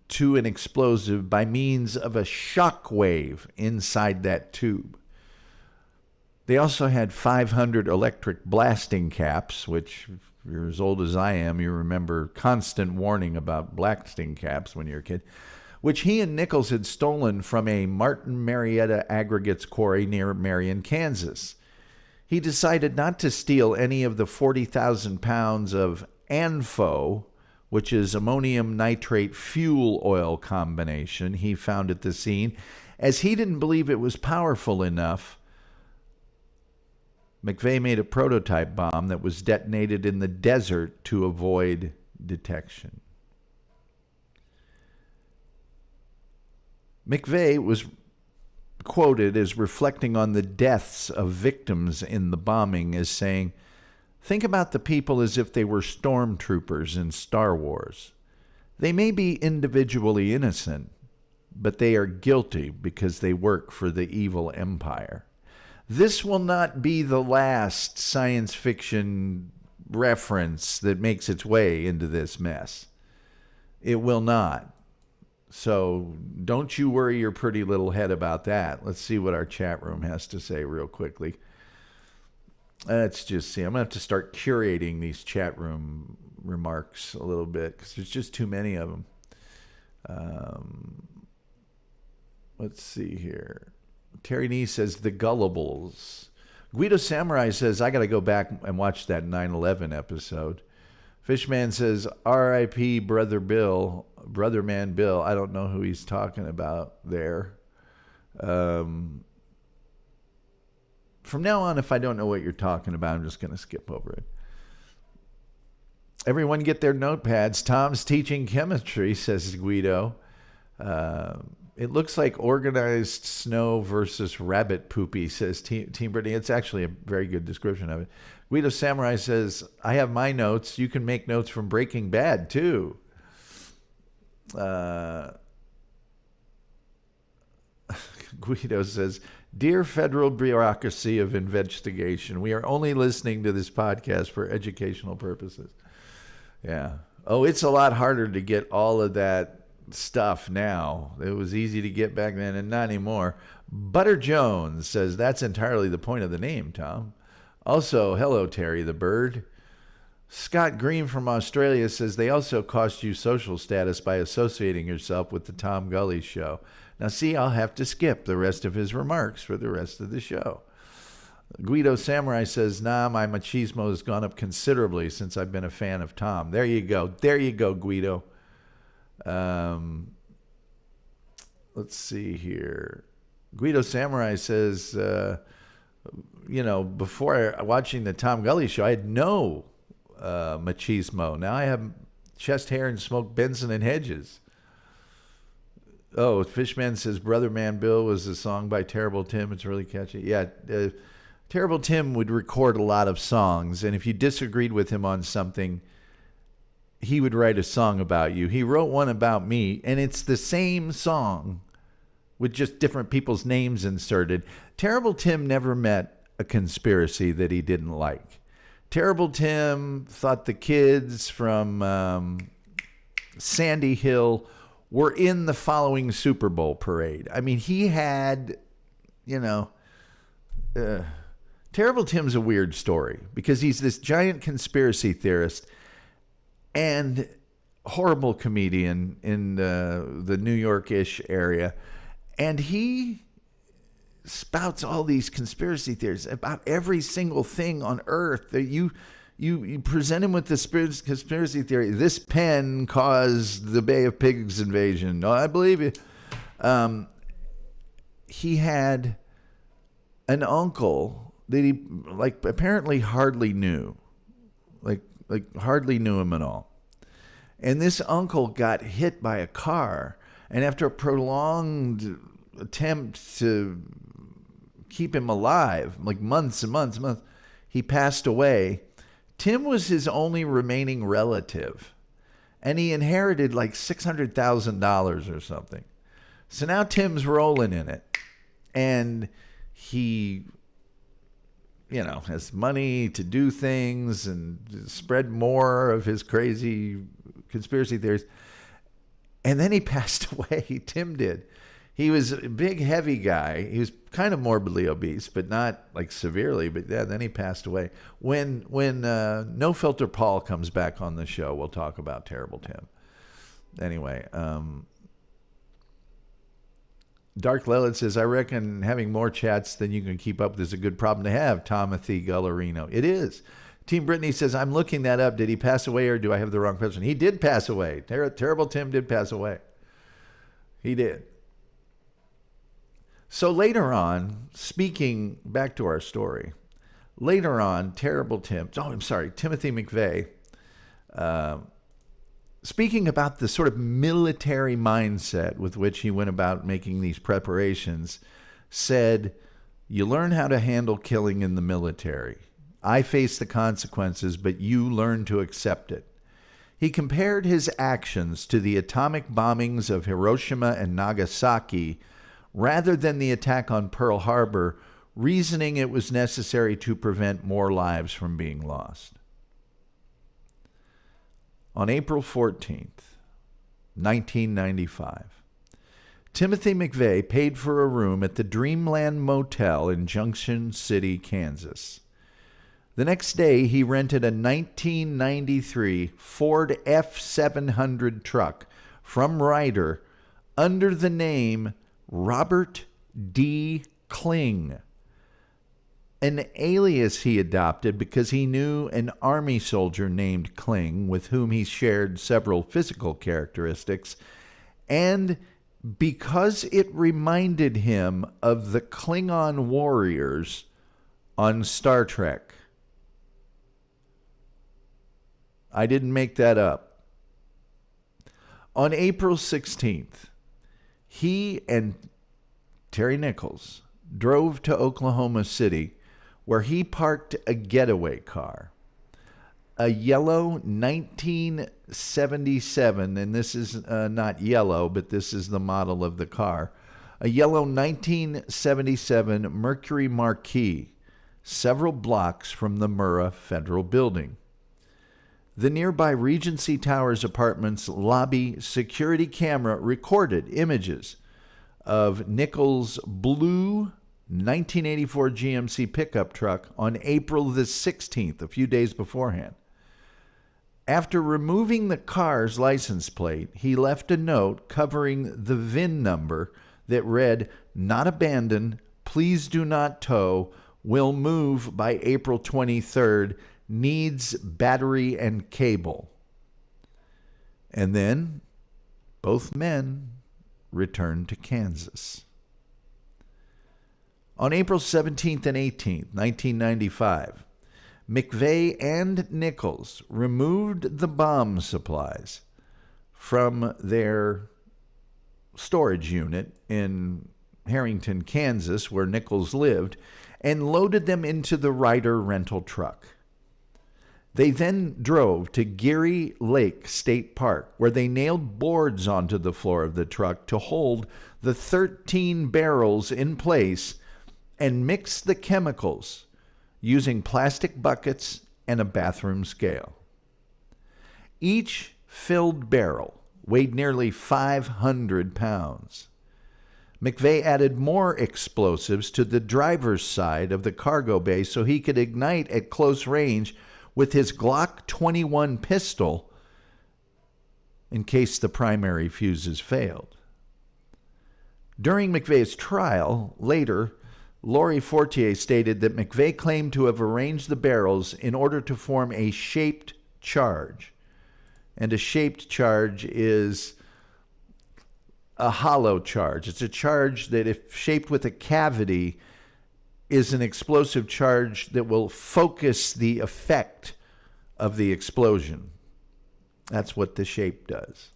to an explosive by means of a shock wave inside that tube. They also had 500 electric blasting caps, which, if you're as old as I am, you remember constant warning about blasting caps when you're a kid, which he and Nichols had stolen from a Martin Marietta aggregates quarry near Marion, Kansas. He decided not to steal any of the 40,000 pounds of ANFO, which is ammonium nitrate fuel oil combination he found at the scene, as he didn't believe it was powerful enough. McVeigh made a prototype bomb that was detonated in the desert to avoid detection. McVeigh was quoted as reflecting on the deaths of victims in the bombing as saying, "Think about the people as if they were stormtroopers in Star Wars. They may be individually innocent, but they are guilty because they work for the evil empire." This will not be the last science fiction reference that makes its way into this mess. It will not. So don't you worry your pretty little head about that. Let's see what our chat room has to say real quickly. Let's just see. I'm going to have to start curating these chat room remarks a little bit because there's just too many of them. Let's see here. Terry Nee says, The Gullibles. Guido Samurai says, I got to go back and watch that 9/11 episode. Fishman says, R.I.P. Brother Man Bill. I don't know who he's talking about there. From now on, if I don't know what you're talking about, I'm just going to skip over it. Everyone get their notepads. Tom's teaching chemistry, says Guido. It looks like organized snow versus rabbit poopy, says Team Brittany. It's actually a very good description of it. Guido Samurai says, I have my notes. You can make notes from Breaking Bad, too. Guido says, Dear federal bureaucracy of investigation, we are only listening to this podcast for educational purposes. Yeah. Oh, it's a lot harder to get all of that stuff now. It was easy to get back then and not anymore. Butter Jones says, that's entirely the point of the name, Tom. Also, hello, Terry the Bird. Scott Green from Australia says, they also cost you social status by associating yourself with the Tom Gulley Show. Now, see, I'll have to skip the rest of his remarks for the rest of the show. Guido Samurai says, nah, my machismo has gone up considerably since I've been a fan of Tom. There you go. There you go, Guido. Let's see here. Guido Samurai says, before watching the Tom Gulley Show, I had no machismo. Now I have chest hair and smoke Benson and Hedges. Oh, Fishman says, Brother Man Bill was a song by Terrible Tim. It's really catchy. Yeah, Terrible Tim would record a lot of songs, and if you disagreed with him on something, he would write a song about you. He wrote one about me, and it's the same song with just different people's names inserted. Terrible Tim never met a conspiracy that he didn't like. Terrible Tim thought the kids from Sandy Hill were in the following Super Bowl parade. I mean, he had, Terrible Tim's a weird story because he's this giant conspiracy theorist and horrible comedian in the New York-ish area. And he spouts all these conspiracy theories about every single thing on earth. That you present him with this conspiracy theory. This pen caused the Bay of Pigs invasion. No, I believe you. He had an uncle that he apparently hardly knew. Like hardly knew him at all. And this uncle got hit by a car, and after a prolonged attempt to keep him alive, like months and months and months, he passed away. Tim was his only remaining relative, and he inherited like $600,000 or something. So now Tim's rolling in it, and he has money to do things and spread more of his crazy conspiracy theories. And then he passed away. Tim did. He was a big, heavy guy. He was kind of morbidly obese, but not like severely. But yeah, then he passed away. When No Filter Paul comes back on the show, we'll talk about Terrible Tim. Anyway, Dark Lilith says, I reckon having more chats than you can keep up with is a good problem to have, Timothy Gullerino. It is. Team Brittany says, I'm looking that up. Did he pass away or do I have the wrong person? He did pass away. Terrible Tim did pass away. He did. So later on, speaking back to our story, later on, Timothy McVeigh, speaking about the sort of military mindset with which he went about making these preparations, said, you learn how to handle killing in the military. I face the consequences, but you learn to accept it. He compared his actions to the atomic bombings of Hiroshima and Nagasaki rather than the attack on Pearl Harbor, reasoning it was necessary to prevent more lives from being lost. On April 14th, 1995, Timothy McVeigh paid for a room at the Dreamland Motel in Junction City, Kansas. The next day, he rented a 1993 Ford F700 truck from Ryder under the name Robert D. Kling, an alias he adopted because he knew an Army soldier named Kling with whom he shared several physical characteristics, and because it reminded him of the Klingon warriors on Star Trek. I didn't make that up. On April 16th, he and Terry Nichols drove to Oklahoma City, where he parked a getaway car, a yellow 1977, and this is not yellow, but this is the model of the car, a yellow 1977 Mercury Marquis, several blocks from the Murrah Federal Building. The nearby Regency Towers Apartments lobby security camera recorded images of Nichols' blue 1984 GMC pickup truck on April the 16th, a few days beforehand. After removing the car's license plate, he left a note covering the VIN number that read, "Not abandoned, please do not tow, will move by April 23rd, needs battery and cable." And then both men returned to Kansas. On April 17th and 18th, 1995, McVeigh and Nichols removed the bomb supplies from their storage unit in Harrington, Kansas, where Nichols lived, and loaded them into the Ryder rental truck. They then drove to Geary Lake State Park, where they nailed boards onto the floor of the truck to hold the 13 barrels in place and mixed the chemicals using plastic buckets and a bathroom scale. Each filled barrel weighed nearly 500 pounds. McVeigh added more explosives to the driver's side of the cargo bay so he could ignite at close range with his Glock 21 pistol in case the primary fuses failed. During McVeigh's trial, later, Lori Fortier stated that McVeigh claimed to have arranged the barrels in order to form a shaped charge. And a shaped charge is a hollow charge. It's a charge that, if shaped with a cavity, is an explosive charge that will focus the effect of the explosion. That's what the shape does.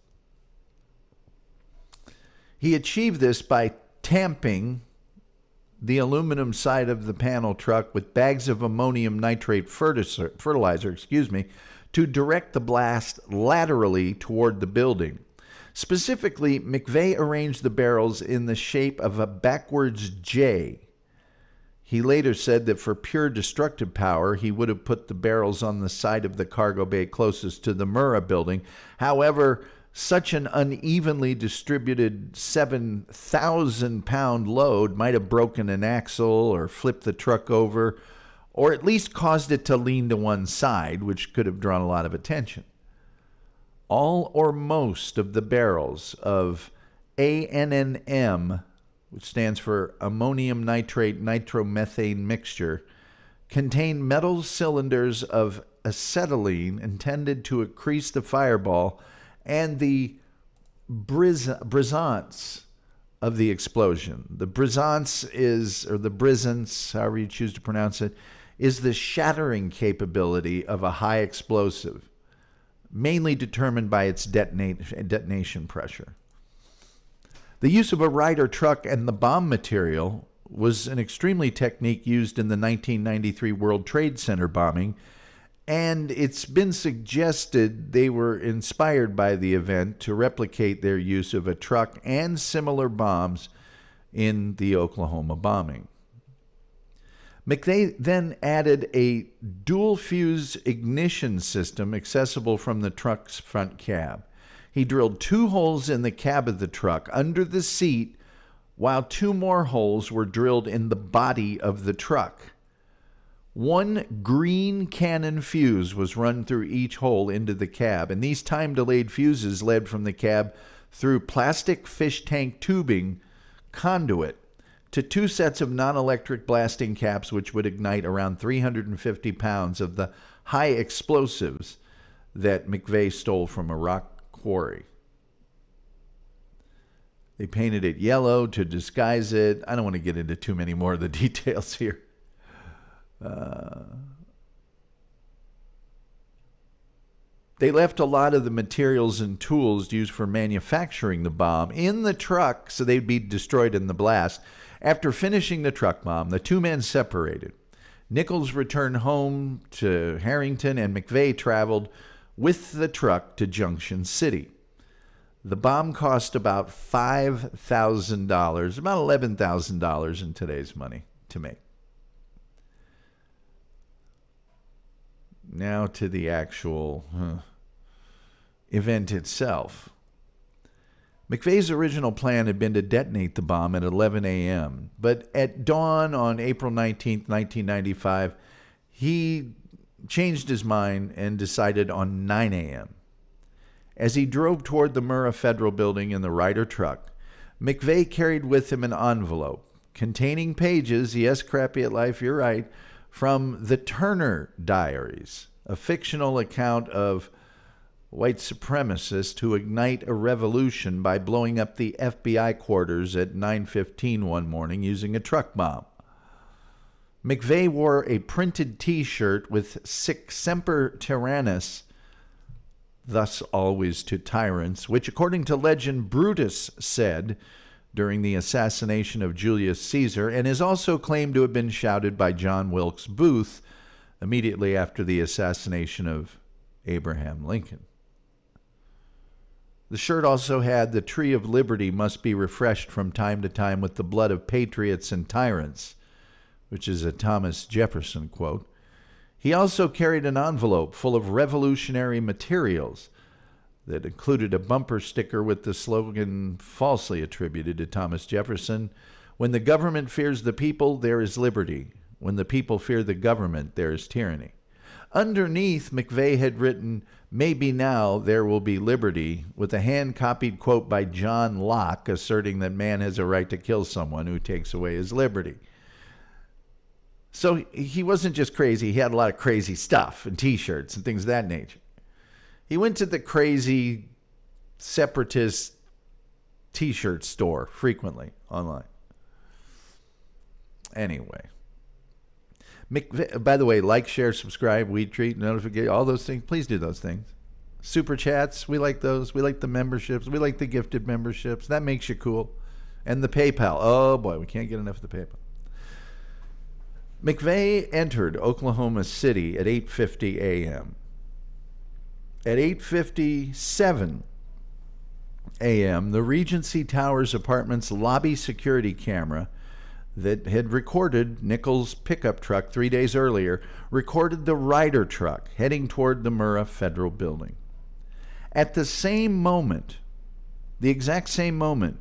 He achieved this by tamping the aluminum side of the panel truck with bags of ammonium nitrate fertilizer, to direct the blast laterally toward the building. Specifically, McVeigh arranged the barrels in the shape of a backwards J. He later said that for pure destructive power, he would have put the barrels on the side of the cargo bay closest to the Murrah building. However, such an unevenly distributed 7,000-pound load might have broken an axle or flipped the truck over, or at least caused it to lean to one side, which could have drawn a lot of attention. All or most of the barrels of ANNM, which stands for ammonium nitrate nitromethane mixture, contain metal cylinders of acetylene intended to increase the fireball and the brisance of the explosion. The brisance is, or the brisance, however you choose to pronounce it, is the shattering capability of a high explosive, mainly determined by its detonation pressure. The use of a Ryder truck and the bomb material was an extremely technique used in the 1993 World Trade Center bombing, and it's been suggested they were inspired by the event to replicate their use of a truck and similar bombs in the Oklahoma bombing. McVeigh then added a dual fuse ignition system accessible from the truck's front cab. He drilled 2 holes in the cab of the truck under the seat, while 2 more holes were drilled in the body of the truck. One green cannon fuse was run through each hole into the cab, and these time-delayed fuses led from the cab through plastic fish tank tubing conduit to two sets of non-electric blasting caps, which would ignite around 350 pounds of the high explosives that McVeigh stole from a rock quarry. They painted it yellow to disguise it. I don't want to get into too many more of the details here. They left a lot of the materials and tools used for manufacturing the bomb in the truck so they'd be destroyed in the blast. After finishing the truck bomb, the two men separated. Nichols returned home to Harrington, and McVeigh traveled with the truck to Junction City. The bomb cost about $5,000, about $11,000 in today's money to make. Now to the actual event itself. McVeigh's original plan had been to detonate the bomb at 11 a.m., but at dawn on April 19, 1995, he changed his mind and decided on 9 a.m. As he drove toward the Murrah Federal Building in the Ryder truck, McVeigh carried with him an envelope containing pages, yes, crappy at life, you're right, from the Turner Diaries, a fictional account of white supremacists who ignite a revolution by blowing up the FBI quarters at 9:15 one morning using a truck bomb. McVeigh wore a printed T-shirt with Sic Semper Tyrannis, thus always to tyrants, which according to legend Brutus said during the assassination of Julius Caesar, and is also claimed to have been shouted by John Wilkes Booth immediately after the assassination of Abraham Lincoln. The shirt also had "The tree of liberty must be refreshed from time to time with the blood of patriots and tyrants," which is a Thomas Jefferson quote. He also carried an envelope full of revolutionary materials that included a bumper sticker with the slogan falsely attributed to Thomas Jefferson, "When the government fears the people, there is liberty. When the people fear the government, there is tyranny." Underneath, McVeigh had written, "Maybe now there will be liberty," with a hand-copied quote by John Locke asserting that man has a right to kill someone who takes away his liberty. So he wasn't just crazy. He had a lot of crazy stuff and T-shirts and things of that nature. He went to the crazy separatist T-shirt store frequently online. Anyway. By the way, like, share, subscribe, weed treat, notification, all those things. Please do those things. Super chats, we like those. We like the memberships. We like the gifted memberships. That makes you cool. And the PayPal. Oh, boy, we can't get enough of the PayPal. McVeigh entered Oklahoma City at 8:50 a.m. At 8:57 a.m., the Regency Towers Apartments lobby security camera that had recorded Nichols' pickup truck 3 days earlier recorded the Ryder truck heading toward the Murrah Federal Building. At the same moment, the exact same moment,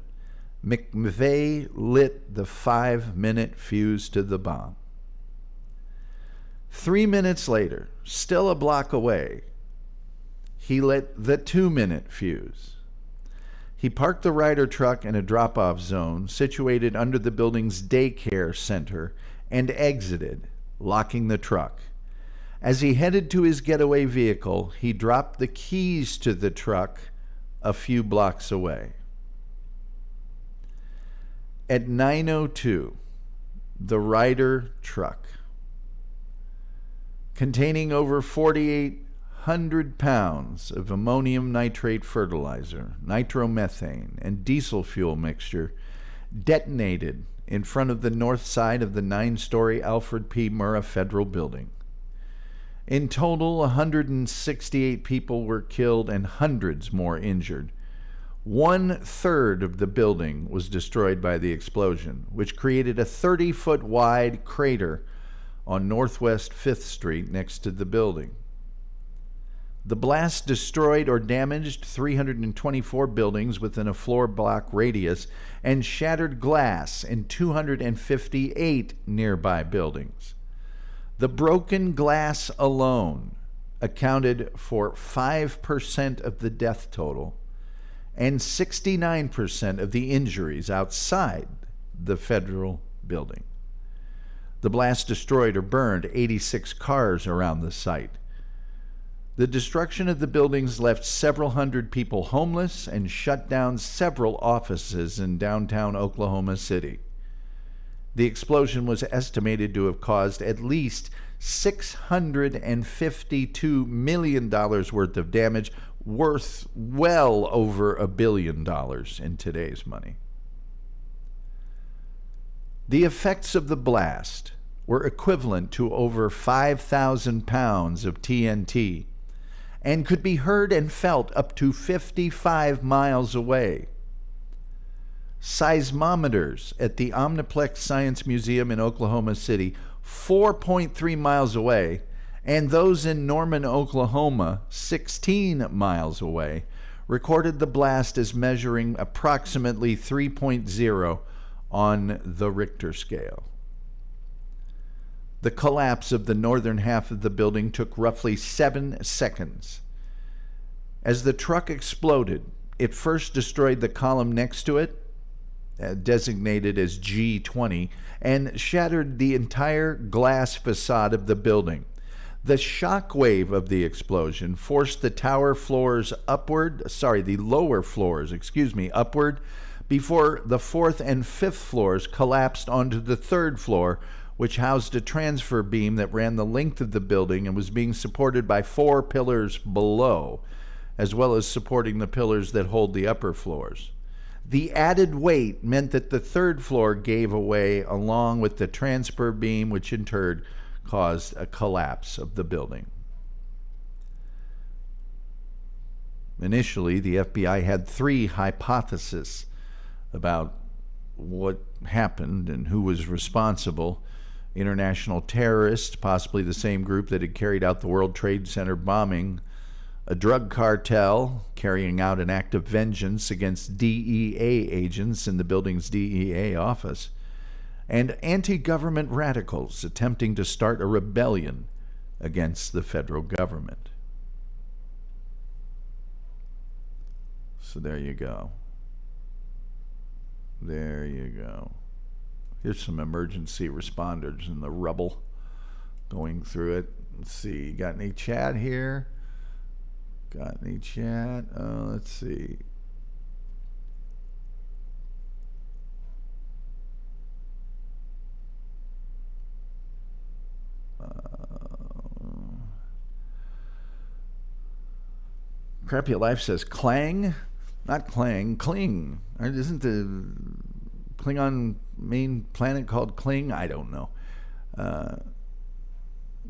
McVeigh lit the 5-minute fuse to the bomb. 3 minutes later, still a block away, he lit the 2-minute fuse. He parked the Ryder truck in a drop-off zone situated under the building's daycare center and exited, locking the truck. As he headed to his getaway vehicle, he dropped the keys to the truck a few blocks away. At 9:02, the Ryder truck, containing over 4,800 pounds of ammonium nitrate fertilizer, nitromethane, and diesel fuel mixture, detonated in front of the north side of the 9-story Alfred P. Murrah Federal Building. In total, 168 people were killed and hundreds more injured. 1/3 of the building was destroyed by the explosion, which created a 30-foot wide crater on Northwest 5th Street next to the building. The blast destroyed or damaged 324 buildings within a floor block radius and shattered glass in 258 nearby buildings. The broken glass alone accounted for 5% of the death total and 69% of the injuries outside the federal building. The blast destroyed or burned 86 cars around the site. The destruction of the buildings left several hundred people homeless and shut down several offices in downtown Oklahoma City. The explosion was estimated to have caused at least $652 million worth of damage, worth well over $1 billion in today's money. The effects of the blast were equivalent to over 5,000 pounds of TNT and could be heard and felt up to 55 miles away. Seismometers at the Omniplex Science Museum in Oklahoma City, 4.3 miles away, and those in Norman, Oklahoma, 16 miles away, recorded the blast as measuring approximately 3.0 on the Richter scale. The collapse of the northern half of the building took roughly 7 seconds. As the truck exploded, it first destroyed the column next to it, designated as G20, and shattered the entire glass facade of the building. The shock wave of the explosion forced the lower floors upward, before the fourth and fifth floors collapsed onto the third floor, which housed a transfer beam that ran the length of the building and was being supported by 4 pillars below, as well as supporting the pillars that hold the upper floors. The added weight meant that the third floor gave away along with the transfer beam, which in turn caused a collapse of the building. Initially, the FBI had 3 hypotheses about what happened and who was responsible. International terrorists, possibly the same group that had carried out the World Trade Center bombing, a drug cartel carrying out an act of vengeance against DEA agents in the building's DEA office, and anti-government radicals attempting to start a rebellion against the federal government. So there you go. There you go. Here's some emergency responders in the rubble going through it. Let's see, got any chat here? Got any chat? Let's see. Crappy Life says Clang, not Clang, Kling. Isn't the Klingon main planet called Kling? I don't know.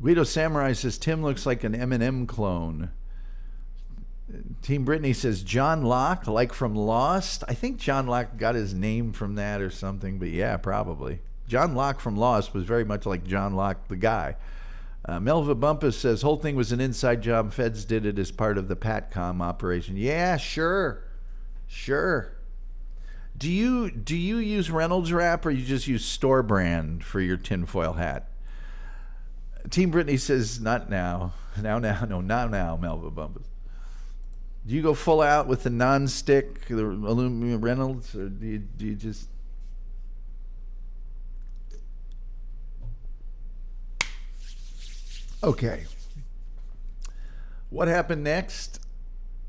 Guido Samurai says Tim looks like an Eminem clone. Team Brittany says John Locke, like from Lost. I think John Locke got his name from that or something, but yeah, probably. John Locke from Lost was very much like John Locke, the guy. Melva Bumpus says whole thing was an inside job. Feds did it as part of the PATCOM operation. Yeah, sure. Do you use Reynolds Wrap or you just use store brand for your tinfoil hat? Team Brittany says not now. Not now, Melva Bumpus. Do you go full out with the non-stick, the aluminum Reynolds, or do you just... Okay. What happened next?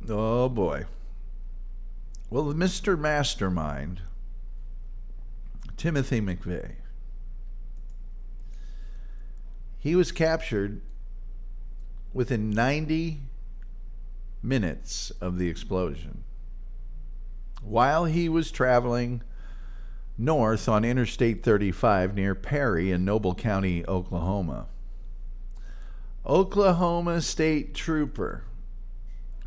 Oh, boy. Well, Mr. Mastermind, Timothy McVeigh, he was captured within 90 minutes of the explosion while he was traveling north on Interstate 35 near Perry in Noble County, Oklahoma. Oklahoma State Trooper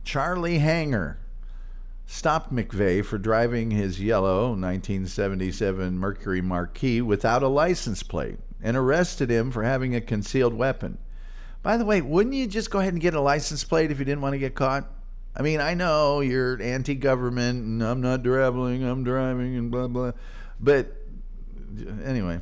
Charlie Hanger stopped McVeigh for driving his yellow 1977 Mercury Marquis without a license plate and arrested him for having a concealed weapon. By the way, wouldn't you just go ahead and get a license plate if you didn't want to get caught? I mean, I know you're anti-government and I'm not traveling, I'm driving and blah, blah. But anyway,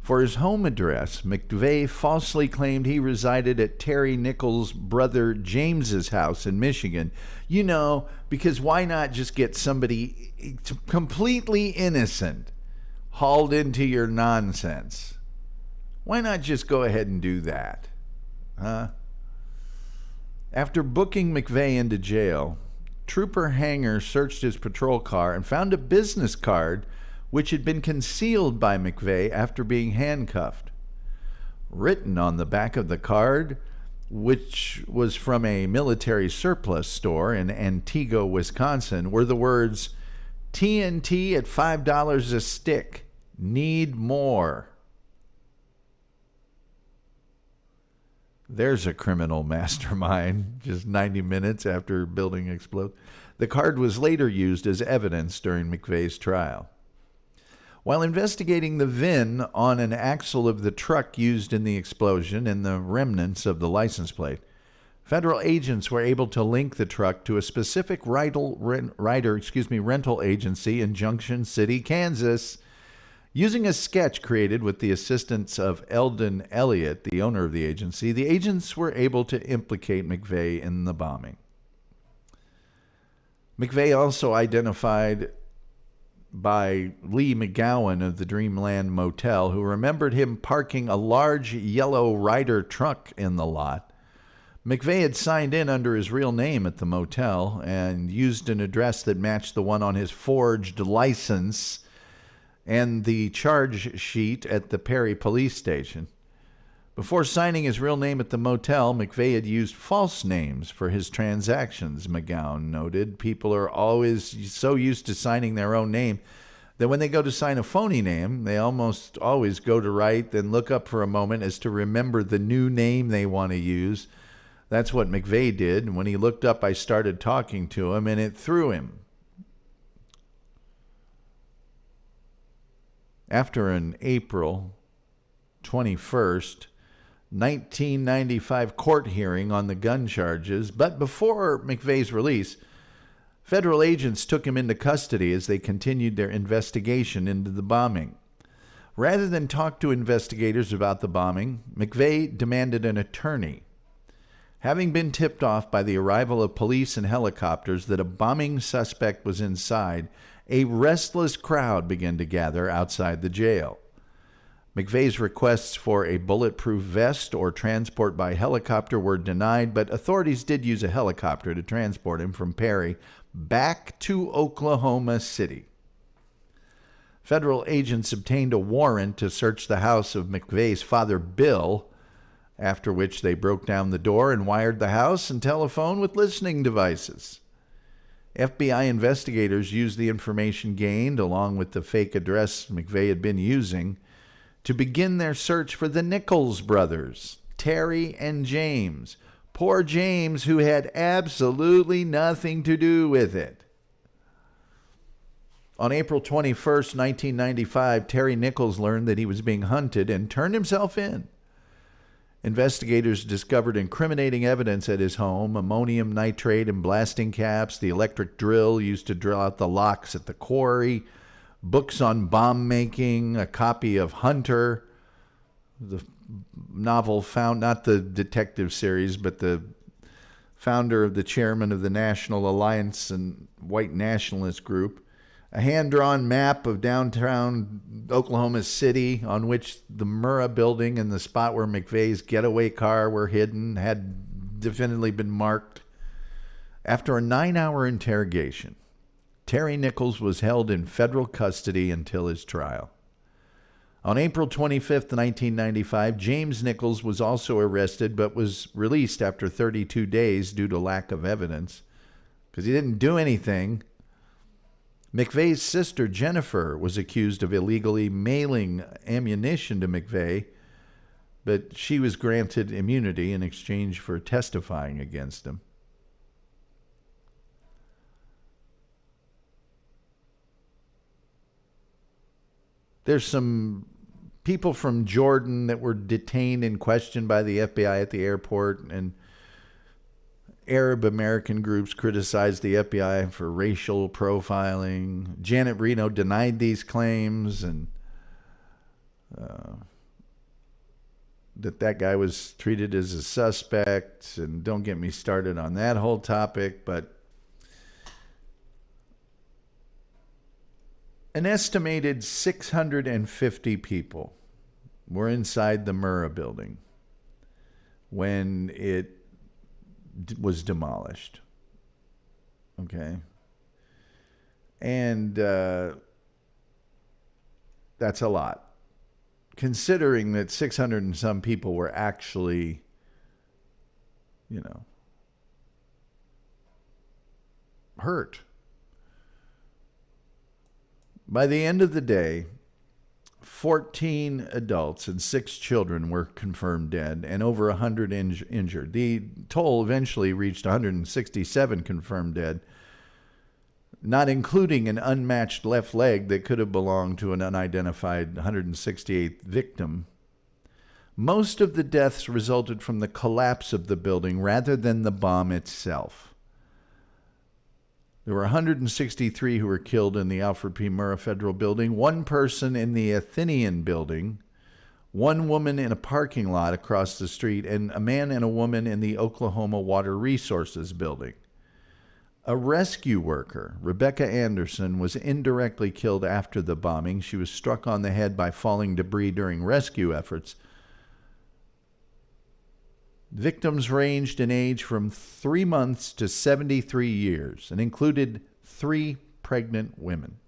For his home address, McVeigh falsely claimed he resided at Terry Nichols' brother James's house in Michigan. You know, because why not just get somebody completely innocent hauled into your nonsense? Why not just go ahead and do that? Huh? After booking McVeigh into jail, Trooper Hanger searched his patrol car and found a business card which had been concealed by McVeigh after being handcuffed. Written on the back of the card, which was from a military surplus store in Antigua, Wisconsin, were the words, "TNT at $5 a stick. Need more." There's a criminal mastermind, just 90 minutes after building explodes. The card was later used as evidence during McVeigh's trial. While investigating the VIN on an axle of the truck used in the explosion and the remnants of the license plate, federal agents were able to link the truck to a specific rental agency in Junction City, Kansas. Using a sketch created with the assistance of Eldon Elliott, the owner of the agency, the agents were able to implicate McVeigh in the bombing. McVeigh also identified by Lee McGowan of the Dreamland Motel, who remembered him parking a large yellow Ryder truck in the lot. McVeigh had signed in under his real name at the motel and used an address that matched the one on his forged license and the charge sheet at the Perry police station. Before signing his real name at the motel, McVeigh had used false names for his transactions, McGowan noted. People are always so used to signing their own name that when they go to sign a phony name, they almost always go to write, then look up for a moment as to remember the new name they want to use. That's what McVeigh did. And when he looked up, I started talking to him, and it threw him. After an April 21st, 1995 court hearing on the gun charges, but before McVeigh's release, federal agents took him into custody as they continued their investigation into the bombing. Rather than talk to investigators about the bombing, McVeigh demanded an attorney. Having been tipped off by the arrival of police and helicopters that a bombing suspect was inside, a restless crowd began to gather outside the jail. McVeigh's requests for a bulletproof vest or transport by helicopter were denied, but authorities did use a helicopter to transport him from Perry back to Oklahoma City. Federal agents obtained a warrant to search the house of McVeigh's father, Bill, after which they broke down the door and wired the house and telephone with listening devices. FBI investigators used the information gained, along with the fake address McVeigh had been using, to begin their search for the Nichols brothers, Terry and James. Poor James, who had absolutely nothing to do with it. On April 21st, 1995, Terry Nichols learned that he was being hunted and turned himself in. Investigators discovered incriminating evidence at his home: ammonium nitrate and blasting caps, the electric drill used to drill out the locks at the quarry, books on bomb making, a copy of Hunter, the novel found, not the detective series, but the founder of the chairman of the National Alliance and White Nationalist Group, a hand-drawn map of downtown Oklahoma City on which the Murrah Building and the spot where McVeigh's getaway car were hidden had definitely been marked. After a 9-hour interrogation, Terry Nichols was held in federal custody until his trial. On April 25th, 1995, James Nichols was also arrested but was released after 32 days due to lack of evidence because he didn't do anything. McVeigh's sister, Jennifer, was accused of illegally mailing ammunition to McVeigh, but she was granted immunity in exchange for testifying against him. There's some people from Jordan that were detained and questioned by the FBI at the airport, and Arab American groups criticized the FBI for racial profiling. Janet Reno denied these claims, and that guy was treated as a suspect, and don't get me started on that whole topic, but an estimated 650 people were inside the Murrah building when it was demolished. Okay. And that's a lot. Considering that 600 and some people were actually, hurt. By the end of the day, 14 adults and 6 children were confirmed dead and over 100 injured. The toll eventually reached 167 confirmed dead, not including an unmatched left leg that could have belonged to an unidentified 168th victim. Most of the deaths resulted from the collapse of the building rather than the bomb itself. There were 163 who were killed in the Alfred P. Murrah Federal Building, 1 person in the Athenian Building, 1 woman in a parking lot across the street, and a man and a woman in the Oklahoma Water Resources Building. A rescue worker, Rebecca Anderson, was indirectly killed after the bombing. She was struck on the head by falling debris during rescue efforts. Victims ranged in age from 3 months to 73 years and included 3 pregnant women.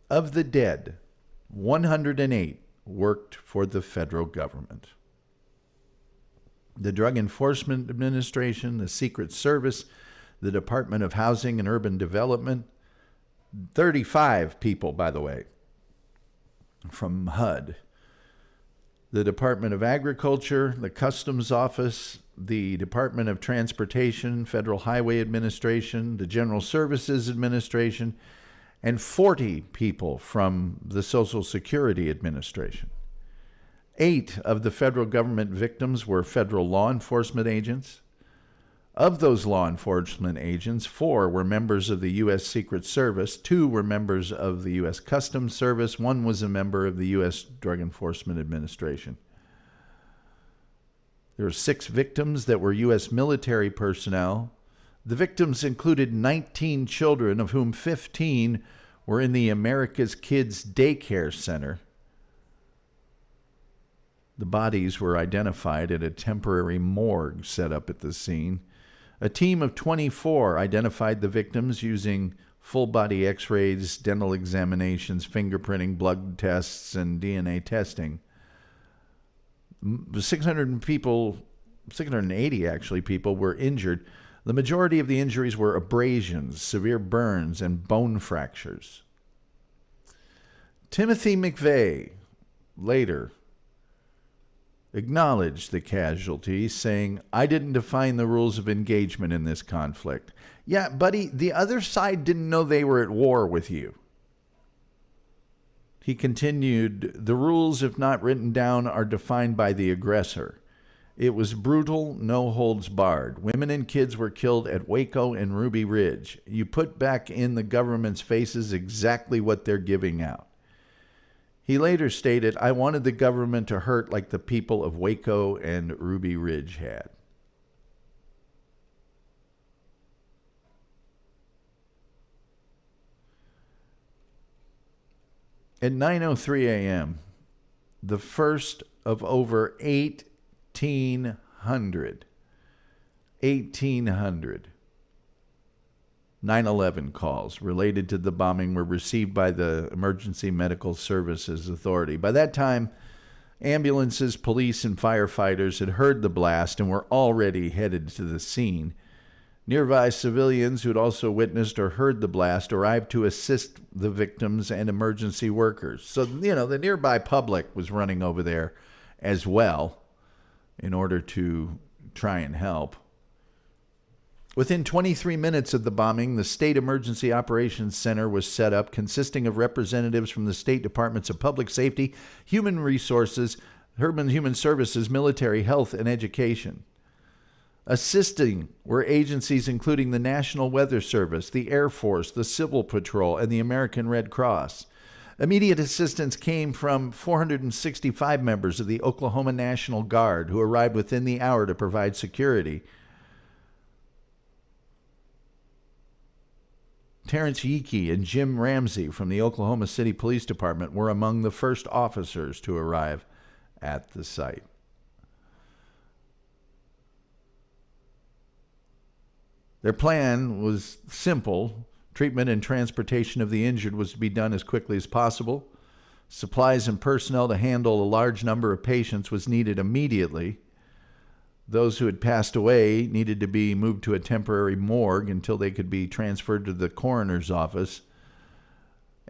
Of the dead, 108 worked for the federal government. The Drug Enforcement Administration, the Secret Service, the Department of Housing and Urban Development, 35 people, by the way, from HUD. The Department of Agriculture, the Customs Office, the Department of Transportation, Federal Highway Administration, the General Services Administration, and 40 people from the Social Security Administration. 8 of the federal government victims were federal law enforcement agents. Of those law enforcement agents, 4 were members of the U.S. Secret Service, 2 were members of the U.S. Customs Service, 1 was a member of the U.S. Drug Enforcement Administration. There were 6 victims that were U.S. military personnel. The victims included 19 children, of whom 15 were in the America's Kids Daycare Center. The bodies were identified at a temporary morgue set up at the scene. A team of 24 identified the victims using full-body x-rays, dental examinations, fingerprinting, blood tests, and DNA testing. 680 actually people were injured. The majority of the injuries were abrasions, severe burns, and bone fractures. Timothy McVeigh later acknowledged the casualties, saying, "I didn't define the rules of engagement in this conflict." Yeah, buddy, the other side didn't know they were at war with you. He continued, "The rules, if not written down, are defined by the aggressor. It was brutal, no holds barred. Women and kids were killed at Waco and Ruby Ridge. You put back in the government's faces exactly what they're giving out." He later stated, "I wanted the government to hurt like the people of Waco and Ruby Ridge had." At 9:03 a.m., the first of over 1,800 9/11 calls related to the bombing were received by the Emergency Medical Services Authority. By that time, ambulances, police, and firefighters had heard the blast and were already headed to the scene. Nearby civilians who had also witnessed or heard the blast arrived to assist the victims and emergency workers. So, the nearby public was running over there as well in order to try and help. Within 23 minutes of the bombing, the State Emergency Operations Center was set up, consisting of representatives from the state departments of Public Safety, Human Resources, Human Services, Military, Health, and Education. Assisting were agencies including the National Weather Service, the Air Force, the Civil Patrol, and the American Red Cross. Immediate assistance came from 465 members of the Oklahoma National Guard who arrived within the hour to provide security. Terrence Yeekey and Jim Ramsey from the Oklahoma City Police Department were among the first officers to arrive at the site. Their plan was simple. Treatment and transportation of the injured was to be done as quickly as possible. Supplies and personnel to handle a large number of patients was needed immediately. Those who had passed away needed to be moved to a temporary morgue until they could be transferred to the coroner's office.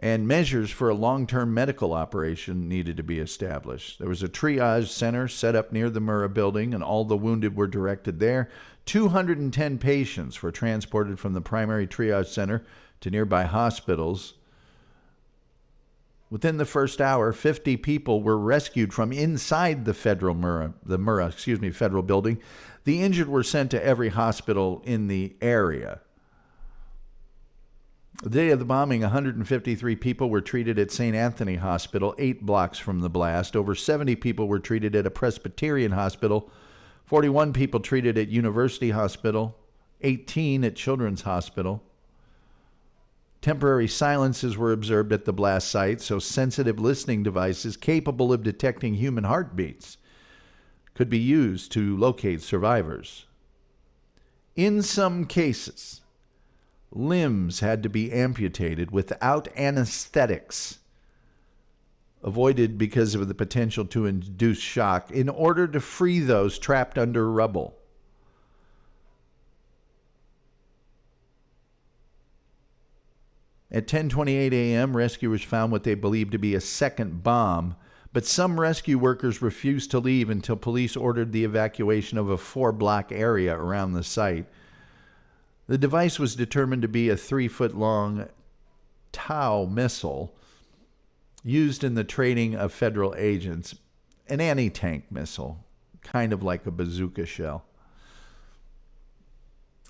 And measures for a long-term medical operation needed to be established. There was a triage center set up near the Murrah Building, and all the wounded were directed there. 210 patients were transported from the primary triage center to nearby hospitals. Within the first hour, 50 people were rescued from inside the Federal Building. The injured were sent to every hospital in the area. The day of the bombing, 153 people were treated at St. Anthony Hospital, 8 blocks from the blast. Over 70 people were treated at a Presbyterian hospital, 41 people treated at University Hospital, 18 at Children's Hospital. Temporary silences were observed at the blast site, so sensitive listening devices capable of detecting human heartbeats could be used to locate survivors. In some cases, limbs had to be amputated without anesthetics, avoided because of the potential to induce shock, in order to free those trapped under rubble. At 10:28 a.m., rescuers found what they believed to be a second bomb, but some rescue workers refused to leave until police ordered the evacuation of a 4-block area around the site. The device was determined to be a 3-foot-long Tau missile used in the training of federal agents, an anti-tank missile, kind of like a bazooka shell.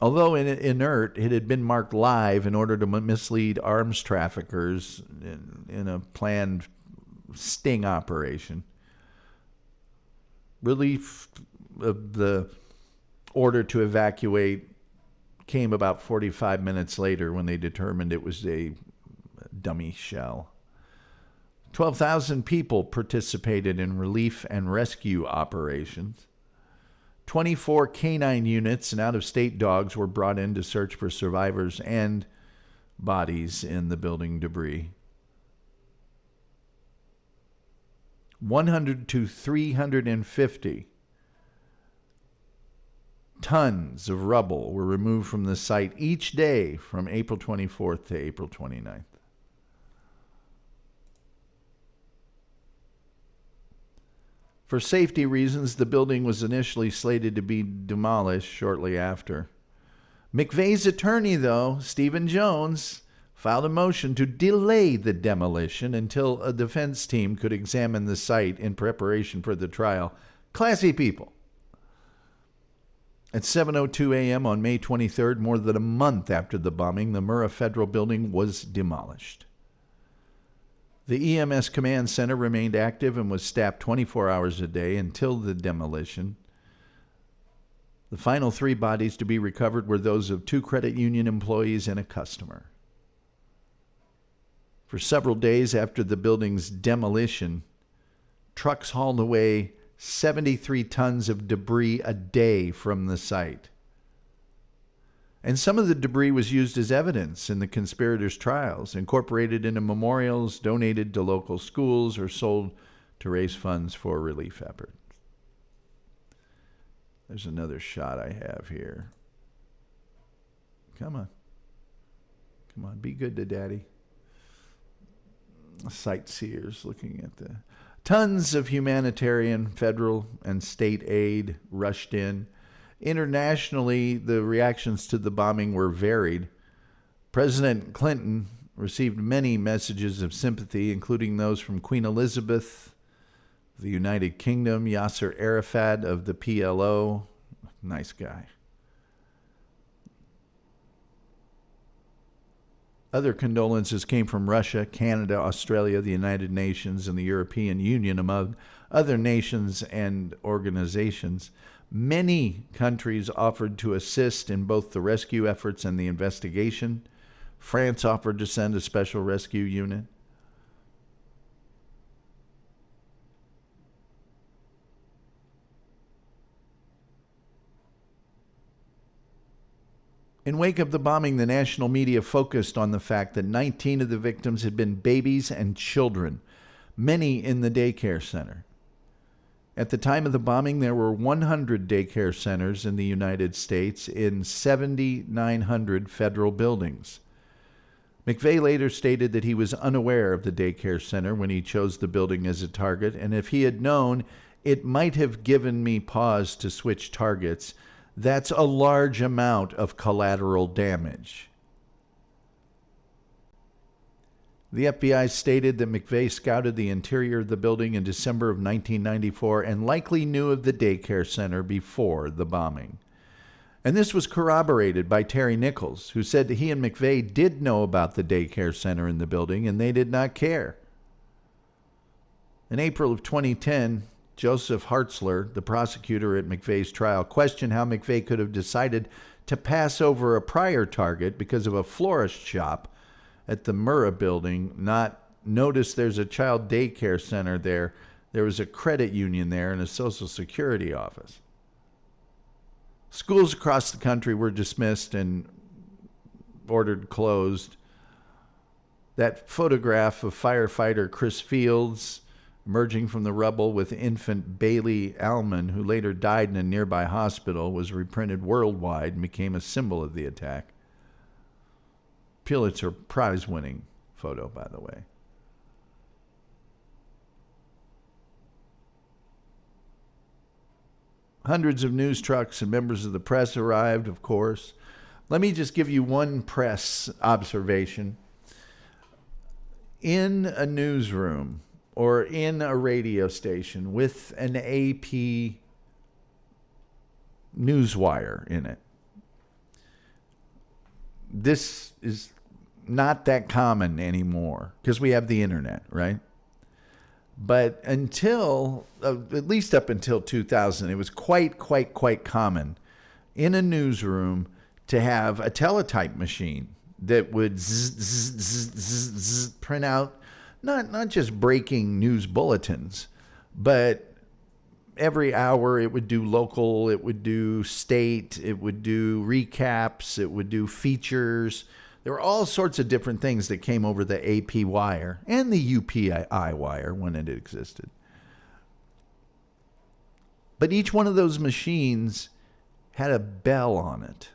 Although inert, it had been marked live in order to mislead arms traffickers in a planned sting operation. Relief of the order to evacuate came about 45 minutes later when they determined it was a dummy shell. 12,000 people participated in relief and rescue operations. 24 canine units and out-of-state dogs were brought in to search for survivors and bodies in the building debris. 100 to 350 tons of rubble were removed from the site each day from April 24th to April 29th. For safety reasons, the building was initially slated to be demolished shortly after. McVeigh's attorney, though, Stephen Jones, filed a motion to delay the demolition until a defense team could examine the site in preparation for the trial. Classy people. At 7:02 a.m. on May 23rd, more than a month after the bombing, the Murrah Federal Building was demolished. The EMS Command Center remained active and was staffed 24 hours a day until the demolition. The final 3 bodies to be recovered were those of 2 credit union employees and a customer. For several days after the building's demolition, trucks hauled away 73 tons of debris a day from the site. And some of the debris was used as evidence in the conspirators' trials, incorporated into memorials, donated to local schools, or sold to raise funds for relief efforts. There's another shot I have here. Come on. Come on, be good to Daddy. Sightseers looking at the... Tons of humanitarian, federal, and state aid rushed in. Internationally, the reactions to the bombing were varied. President Clinton received many messages of sympathy, including those from Queen Elizabeth, the United Kingdom, Yasser Arafat of the PLO. Nice guy. Other condolences came from Russia, Canada, Australia, the United Nations, and the European Union, among other nations and organizations. Many countries offered to assist in both the rescue efforts and the investigation. France offered to send a special rescue unit. In wake of the bombing, the national media focused on the fact that 19 of the victims had been babies and children, many in the daycare center. At the time of the bombing, there were 100 daycare centers in the United States in 7,900 federal buildings. McVeigh later stated that he was unaware of the daycare center when he chose the building as a target, and if he had known, it might have given me pause to switch targets. That's a large amount of collateral damage. The FBI stated that McVeigh scouted the interior of the building in December of 1994 and likely knew of the daycare center before the bombing. And this was corroborated by Terry Nichols, who said that he and McVeigh did know about the daycare center in the building and they did not care. In April of 2010, Joseph Hartzler, the prosecutor at McVeigh's trial, questioned how McVeigh could have decided to pass over a prior target because of a florist shop at the Murrah building, not notice there's a child daycare center there. There was a credit union there and a Social Security office. Schools across the country were dismissed and ordered closed. That photograph of firefighter Chris Fields emerging from the rubble with infant Bailey Alman, who later died in a nearby hospital, was reprinted worldwide and became a symbol of the attack. Pulitzer Prize-winning photo, by the way. Hundreds of news trucks and members of the press arrived, of course. Let me just give you one press observation. In a newsroom or in a radio station with an AP newswire in it, this is not that common anymore because we have the internet, right? But until, at least up until 2000, it was quite common in a newsroom to have a teletype machine that would print out not just breaking news bulletins, but every hour it would do local, it would do state, it would do recaps, it would do features. There were all sorts of different things that came over the AP wire and the UPI wire when it existed. But each one of those machines had a bell on it.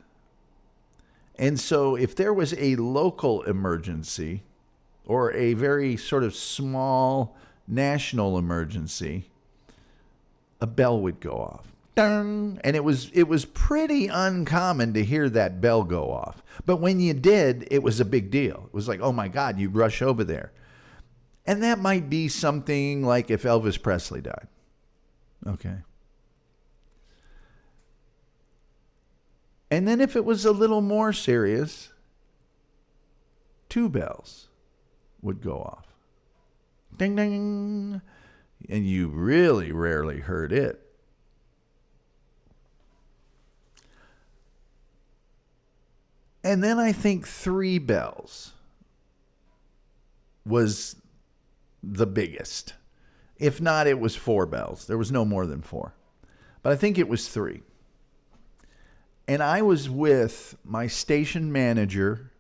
And so if there was a local emergency or a very sort of small national emergency, a bell would go off. Ding! And it was pretty uncommon to hear that bell go off. But when you did, it was a big deal. It was like, oh my God, you rush over there. And that might be something like if Elvis Presley died. Okay. And then if it was a little more serious, 2 bells would go off. Ding, ding. And you really rarely heard it. And then I think 3 bells was the biggest. If not, it was 4 bells. There was no more than 4. But I think it was 3. And I was with my station manager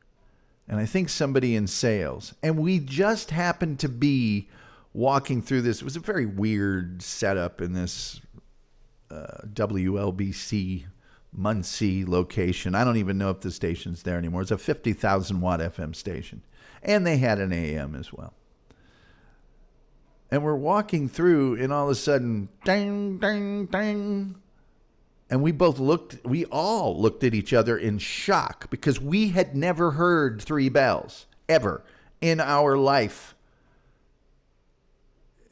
and I think somebody in sales. And we just happened to be walking through this. It was a very weird setup in this WLBC Muncie location. I don't even know if the station's there anymore. It's a 50,000 watt FM station. And they had an AM as well. And we're walking through and all of a sudden, ding, ding, ding. And we all looked at each other in shock because we had never heard 3 bells ever in our life.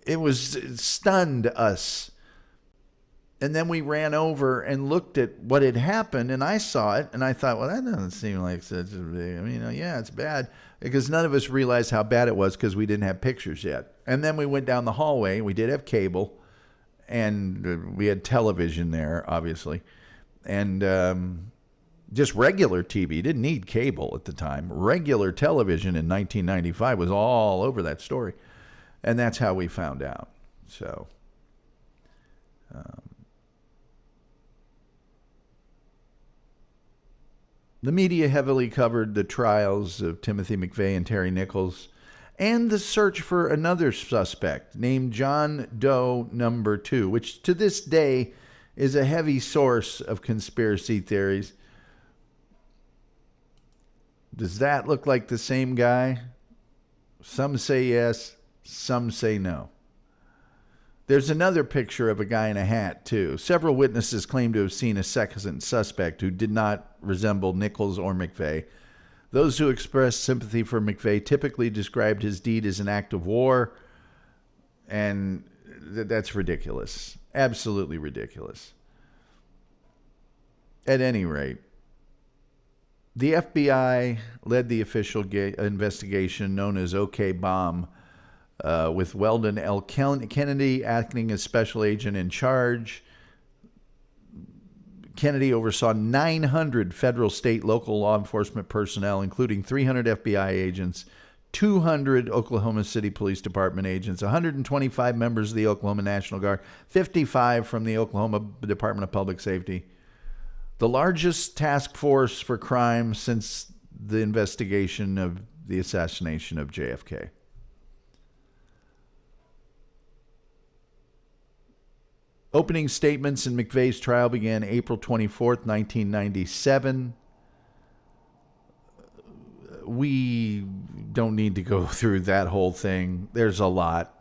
It stunned us. And then we ran over and looked at what had happened, and I saw it, and I thought, well, that doesn't seem like such a big, yeah, it's bad. Because none of us realized how bad it was because we didn't have pictures yet. And then we went down the hallway, we did have cable, and we had television there, obviously. And just regular TV, didn't need cable at the time. Regular television in 1995 was all over that story. And that's how we found out. So... the media heavily covered the trials of Timothy McVeigh and Terry Nichols and the search for another suspect named John Doe number 2, which to this day is a heavy source of conspiracy theories. Does that look like the same guy? Some say yes, some say no. There's another picture of a guy in a hat, too. Several witnesses claim to have seen a second suspect who did not resemble Nichols or McVeigh. Those who expressed sympathy for McVeigh typically described his deed as an act of war, and that's ridiculous. Absolutely ridiculous. At any rate, the FBI led the official investigation known as OK Bomb, with Weldon L. Kennedy acting as special agent in charge. Kennedy oversaw 900 federal, state, local law enforcement personnel, including 300 FBI agents, 200 Oklahoma City Police Department agents, 125 members of the Oklahoma National Guard, 55 from the Oklahoma Department of Public Safety. The largest task force for crime since the investigation of the assassination of JFK. Opening statements in McVeigh's trial began April 24th, 1997. We don't need to go through that whole thing. There's a lot.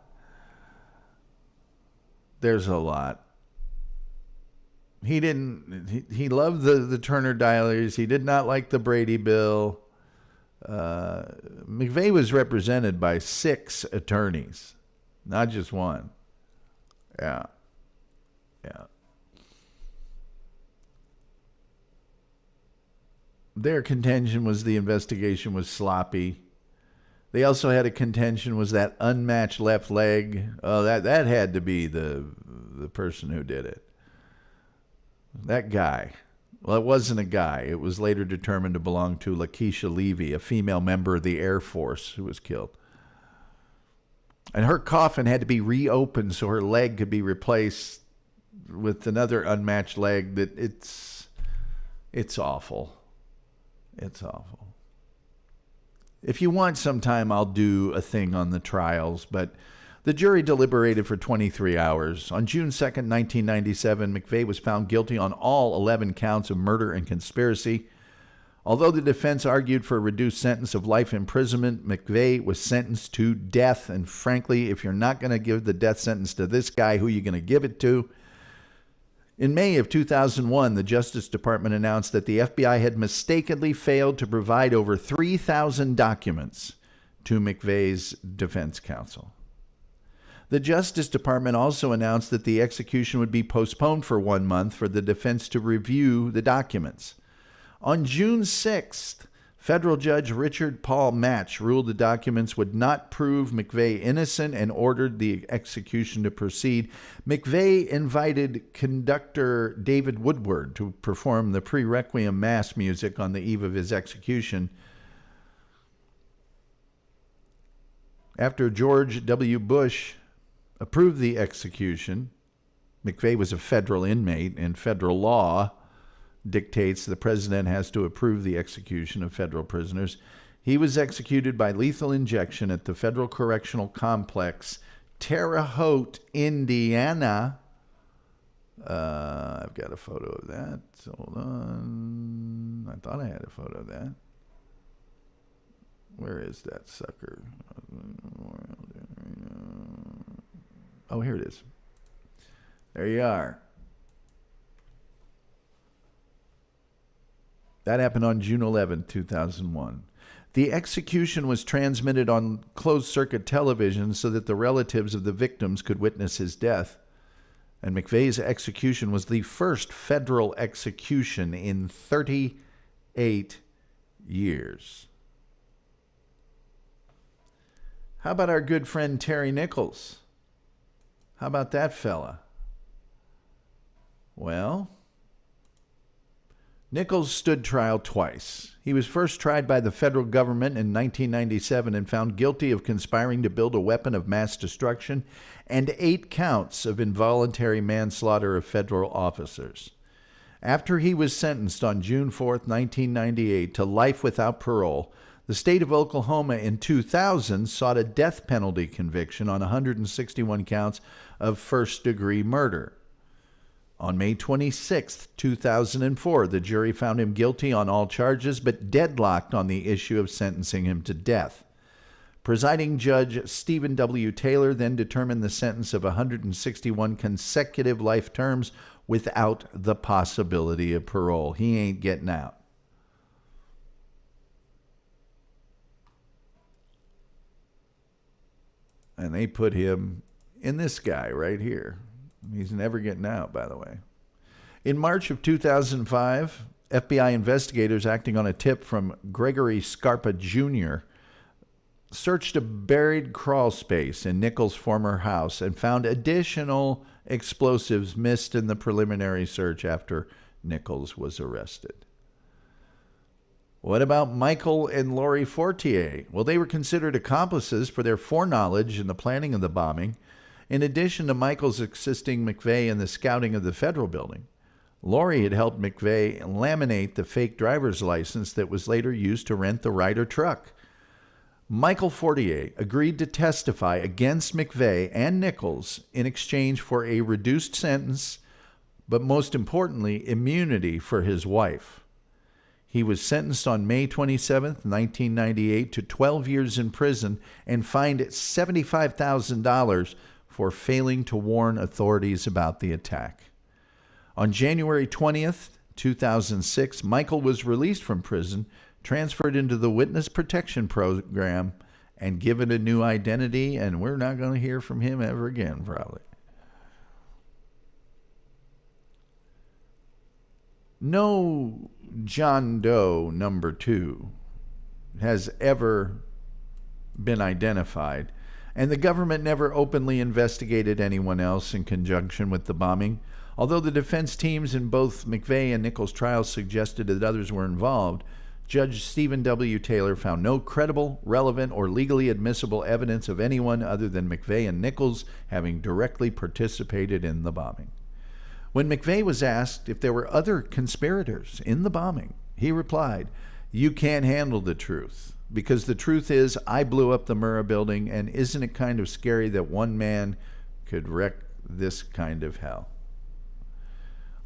He loved the Turner Diaries. He did not like the Brady Bill. McVeigh was represented by 6 attorneys, not just one. Yeah. Their contention was the investigation was sloppy. They also had a contention was that unmatched left leg. Oh, that had to be the person who did it. That guy. Well, it wasn't a guy. It was later determined to belong to Lakeisha Levy, a female member of the Air Force who was killed. And her coffin had to be reopened so her leg could be replaced with another unmatched leg. That it's awful. It's awful. If you want sometime, I'll do a thing on the trials, but the jury deliberated for 23 hours. On June 2nd, 1997, McVeigh was found guilty on all 11 counts of murder and conspiracy. Although the defense argued for a reduced sentence of life imprisonment, McVeigh was sentenced to death. And frankly, if you're not going to give the death sentence to this guy, who are you going to give it to? In May of 2001, the Justice Department announced that the FBI had mistakenly failed to provide over 3,000 documents to McVeigh's defense counsel. The Justice Department also announced that the execution would be postponed for 1 month for the defense to review the documents. On June 6th, federal judge Richard Paul Match ruled the documents would not prove McVeigh innocent and ordered the execution to proceed. McVeigh invited conductor David Woodward to perform the pre-requiem mass music on the eve of his execution. After George W. Bush approved the execution, McVeigh was a federal inmate, and federal law dictates the president has to approve the execution of federal prisoners. He was executed by lethal injection at the Federal Correctional Complex, Terre Haute, Indiana. I've got a photo of that. Hold on. I thought I had a photo of that. Where is that sucker? Oh, here it is. There you are. That happened on June 11, 2001. The execution was transmitted on closed-circuit television so that the relatives of the victims could witness his death. And McVeigh's execution was the first federal execution in 38 years. How about our good friend Terry Nichols? How about that fella? Well, Nichols stood trial twice. He was first tried by the federal government in 1997 and found guilty of conspiring to build a weapon of mass destruction and 8 counts of involuntary manslaughter of federal officers. After he was sentenced on June 4, 1998 to life without parole, the state of Oklahoma in 2000 sought a death penalty conviction on 161 counts of first-degree murder. On May 26, 2004, the jury found him guilty on all charges, but deadlocked on the issue of sentencing him to death. Presiding Judge Stephen W. Taylor then determined the sentence of 161 consecutive life terms without the possibility of parole. He ain't getting out. And they put him in this guy right here. He's never getting out, by the way. In March of 2005, FBI investigators acting on a tip from Gregory Scarpa Jr. searched a buried crawl space in Nichols' former house and found additional explosives missed in the preliminary search after Nichols was arrested. What about Michael and Lori Fortier? Well, they were considered accomplices for their foreknowledge in the planning of the bombing. In addition to Michael's assisting McVeigh in the scouting of the federal building, Lori had helped McVeigh laminate the fake driver's license that was later used to rent the Ryder truck. Michael Fortier agreed to testify against McVeigh and Nichols in exchange for a reduced sentence, but most importantly, immunity for his wife. He was sentenced on May 27, 1998 to 12 years in prison and fined $75,000 for failing to warn authorities about the attack. On January 20th, 2006, Michael was released from prison, transferred into the Witness Protection Program, and given a new identity, and we're not going to hear from him ever again, probably. No John Doe number 2 has ever been identified, and the government never openly investigated anyone else in conjunction with the bombing. Although the defense teams in both McVeigh and Nichols' trials suggested that others were involved, Judge Stephen W. Taylor found no credible, relevant, or legally admissible evidence of anyone other than McVeigh and Nichols having directly participated in the bombing. When McVeigh was asked if there were other conspirators in the bombing, he replied, "You can't handle the truth, because the truth is I blew up the Murrah Building, and isn't it kind of scary that one man could wreak this kind of hell?"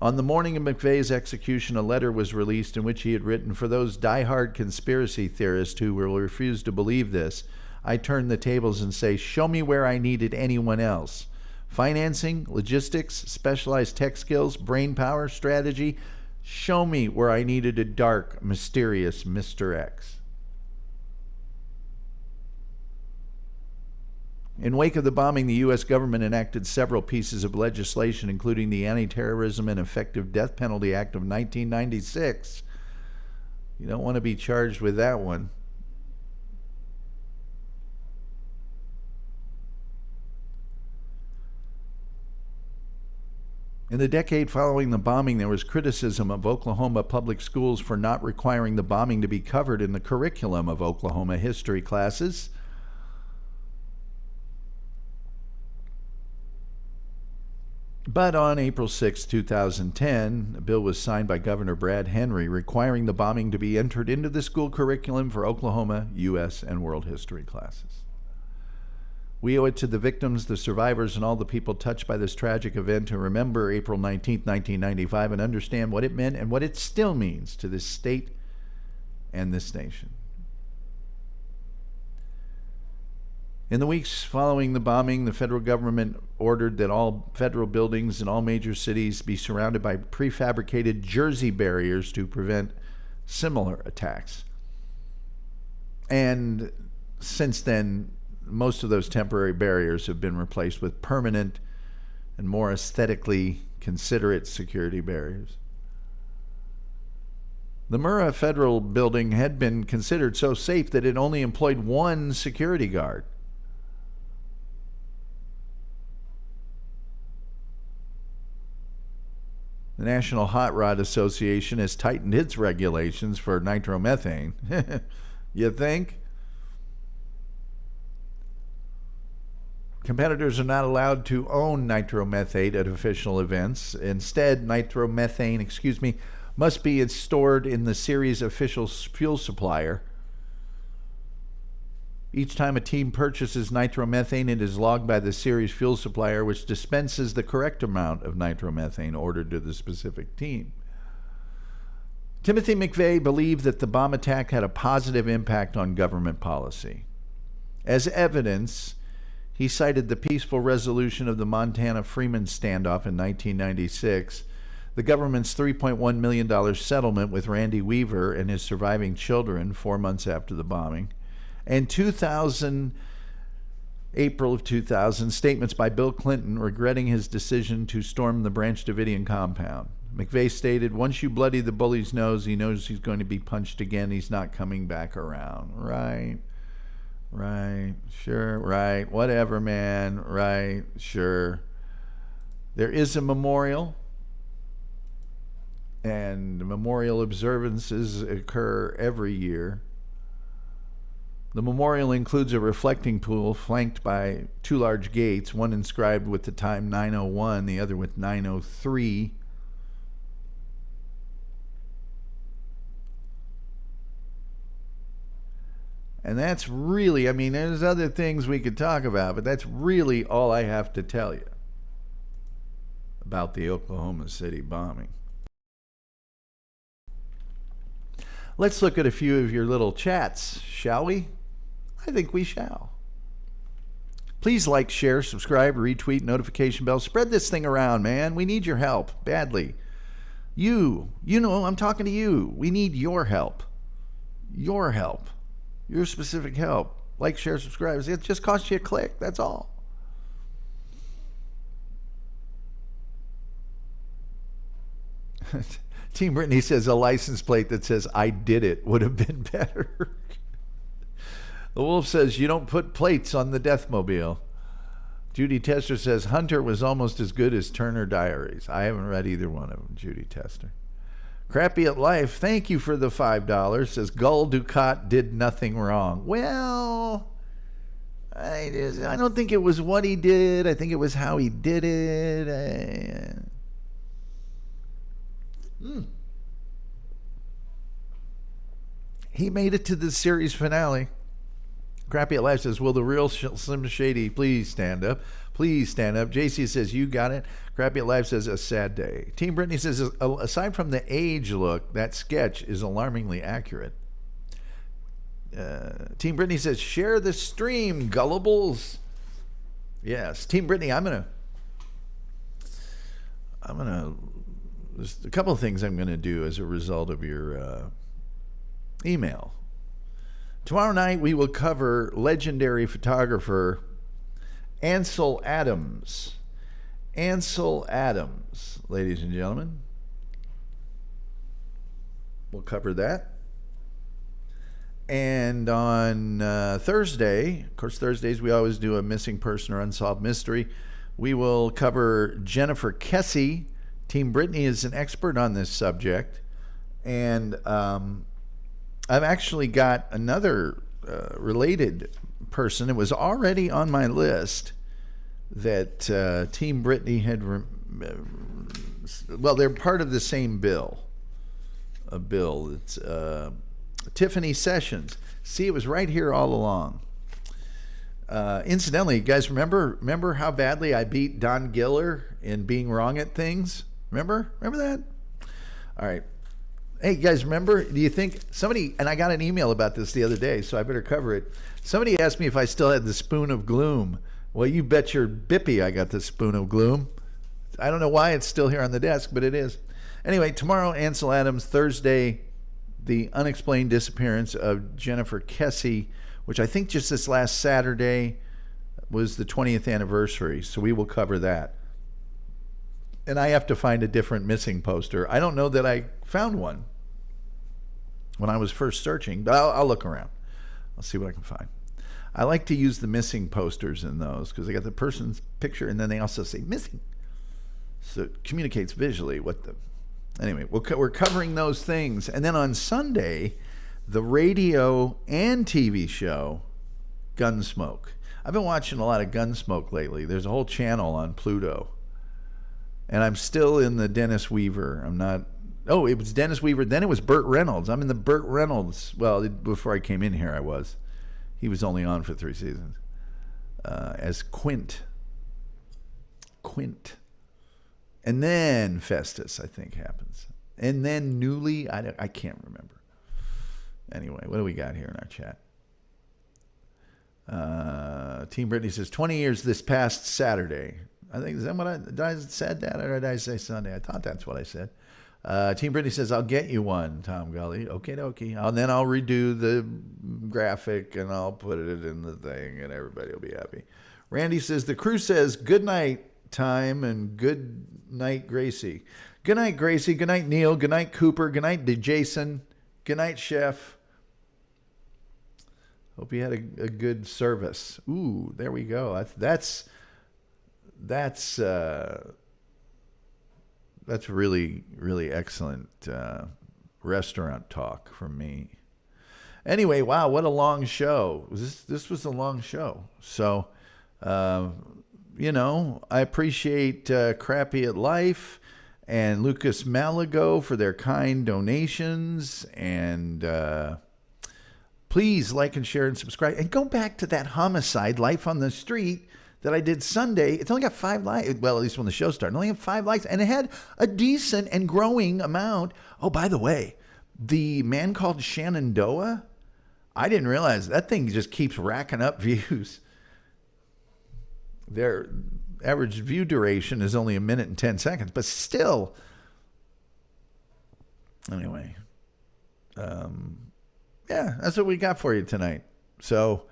On the morning of McVeigh's execution, a letter was released in which he had written, "For those diehard conspiracy theorists who will refuse to believe this, I turn the tables and say, show me where I needed anyone else. Financing, logistics, specialized tech skills, brain power, strategy. Show me where I needed a dark, mysterious Mr. X." In wake of the bombing, the U.S. government enacted several pieces of legislation, including the Anti-Terrorism and Effective Death Penalty Act of 1996. You don't want to be charged with that one. In the decade following the bombing, there was criticism of Oklahoma public schools for not requiring the bombing to be covered in the curriculum of Oklahoma history classes. But on April 6, 2010, a bill was signed by Governor Brad Henry requiring the bombing to be entered into the school curriculum for Oklahoma, U.S., and world history classes. We owe it to the victims, the survivors, and all the people touched by this tragic event to remember April 19, 1995, and understand what it meant and what it still means to this state and this nation. In the weeks following the bombing, the federal government ordered that all federal buildings in all major cities be surrounded by prefabricated Jersey barriers to prevent similar attacks. And since then, most of those temporary barriers have been replaced with permanent and more aesthetically considerate security barriers. The Murrah Federal Building had been considered so safe that it only employed one security guard. The National Hot Rod Association has tightened its regulations for nitromethane. You think? Competitors are not allowed to own nitromethane at official events. Instead, nitromethane, must be stored in the series official fuel supplier. Each time a team purchases nitromethane, it is logged by the series fuel supplier, which dispenses the correct amount of nitromethane ordered to the specific team. Timothy McVeigh believed that the bomb attack had a positive impact on government policy. As evidence, he cited the peaceful resolution of the Montana-Freeman standoff in 1996, the government's $3.1 million settlement with Randy Weaver and his surviving children 4 months after the bombing, and April of 2000, statements by Bill Clinton regretting his decision to storm the Branch Davidian compound. McVeigh stated, "Once you bloody the bully's nose, he knows he's going to be punched again. He's not coming back around." Right, sure, right, whatever, man, right, sure. There is a memorial, and memorial observances occur every year. The memorial includes a reflecting pool flanked by two large gates, one inscribed with the time 901, the other with 903. And that's really, there's other things we could talk about, but that's really all I have to tell you about the Oklahoma City bombing. Let's look at a few of your little chats, shall we? I think we shall. Please like, share, subscribe, retweet, notification bell. Spread this thing around, man. We need your help badly. You know, I'm talking to you. We need your help. Your help. Your specific help. Like, share, subscribe. It just costs you a click. That's all. Team Brittany says a license plate that says "I did it" would have been better. The Wolf says you don't put plates on the Deathmobile. Judy Tester says Hunter was almost as good as Turner Diaries. I haven't read either one of them, Judy Tester. Crappy at Life, thank you for the $5. Says Gul Dukat did nothing wrong. Well, I don't think it was what he did. I think it was how he did it. He made it to the series finale. Crappy at Life says, will the real Slim Shady please stand up? Please stand up. JC says, you got it. Crappy at Life says, a sad day. Team Brittany says, aside from the age look, that sketch is alarmingly accurate. Team Brittany says, share the stream, gullibles. Yes. Team Brittany, I'm gonna there's a couple of things I'm gonna do as a result of your email. Tomorrow night we will cover legendary photographer Ansel Adams. Ansel Adams, ladies and gentlemen. We'll cover that. And on Thursday, of course, Thursdays we always do a missing person or unsolved mystery. We will cover Jennifer Kessie. Team Brittany is an expert on this subject. And I've actually got another related person. It was already on my list that Team Brittany had. Well, they're part of the same bill. A bill. It's Tiffany Sessions. See, it was right here all along. Incidentally, you guys remember how badly I beat Don Giller in being wrong at things? Remember that? All right. Hey, you guys, remember? Do you think somebody, and I got an email about this the other day, so I better cover it. Somebody asked me if I still had the spoon of gloom. Well, you bet your bippy I got the spoon of gloom. I don't know why it's still here on the desk, but it is. Anyway, tomorrow, Ansel Adams. Thursday, the unexplained disappearance of Jennifer Kessie, which I think just this last Saturday was the 20th anniversary, so we will cover that. and I have to find a different missing poster. I don't know that I found one when I was first searching, but I'll look around. I'll see what I can find. I like to use the missing posters in those because they got the person's picture and then they also say missing. So it communicates visually what the... Anyway, we're covering those things. And then on Sunday, the radio and TV show, Gunsmoke. I've been watching a lot of Gunsmoke lately. There's a whole channel on Pluto. And I'm still in the Dennis Weaver. I'm not... Oh, it was Dennis Weaver. Then it was Burt Reynolds. I'm in the Burt Reynolds. Well, before I came in here, I was. He was only on for 3 seasons. As Quint. And then Festus, I think, happens. And then Newly, I can't remember. Anyway, what do we got here in our chat? Team Brittany says, 20 years this past Saturday. I think, is that what did I said that or did I say Sunday? I thought that's what I said. Team Brittany says, I'll get you one, Tom Gulley. Okie dokie. And then I'll redo the graphic and I'll put it in the thing and everybody will be happy. Randy says, the crew says, good night, Time, and good night, Gracie. Good night, Gracie. Good night, Neil. Good night, Cooper. Good night, Jason. Good night, Chef. Hope you had a good service. Ooh, there we go. That's really, really excellent restaurant talk from me. Anyway, wow, what a long show. This was a long show. So, you know, I appreciate Crappy at Life and Lucas Malago for their kind donations. And please like and share and subscribe. And go back to that homicide, Life on the Street, that I did Sunday. It's only got 5 likes. Well, at least when the show started. It only had 5 likes. And it had a decent and growing amount. Oh, by the way, the Man Called Shenandoah, I didn't realize that thing just keeps racking up views. Their average view duration is only 1 minute and 10 seconds. But still. Anyway. Yeah, that's what we got for you tonight. So...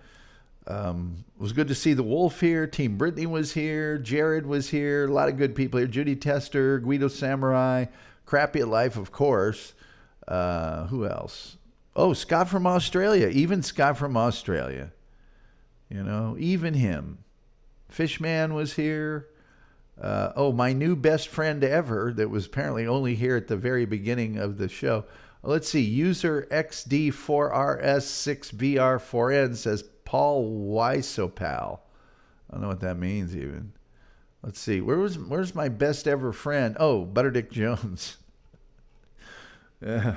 it was good to see the Wolf here. Team Brittany was here. Jared was here. A lot of good people here. Judy Tester, Guido Samurai, Crappy at Life, of course. Who else? Oh, Scott from Australia. Even Scott from Australia. You know, even him. Fishman was here. My new best friend ever that was apparently only here at the very beginning of the show. Let's see. User XD4RS6VR4N says, Paul Weisopal. I don't know what that means even. Let's see. Where's my best ever friend? Oh, Butterdick Jones. Yeah.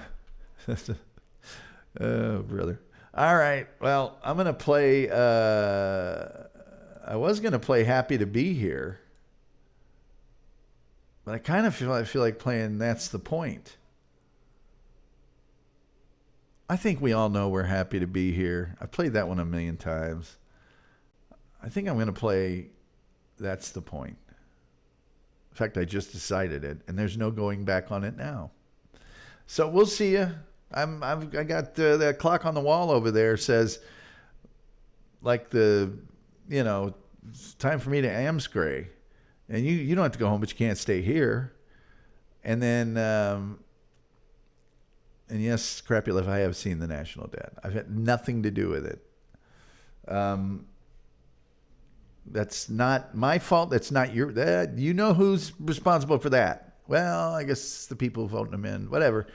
Oh, brother. All right. Well, I'm going to play... I was going to play Happy to Be Here. But I kind of feel like playing That's the Point. I think we all know we're happy to be here. I've played that one 1 million times. I think I'm going to play That's the Point. In fact, I just decided it, and there's no going back on it now. So we'll see you. I got the clock on the wall over there says, like it's time for me to Amscray. And you don't have to go home, but you can't stay here. And then... and yes, Crappy Life, I have seen The National Debt. I've had nothing to do with it. That's not my fault. That's not your... you know who's responsible for that. Well, I guess the people voting them in. Whatever.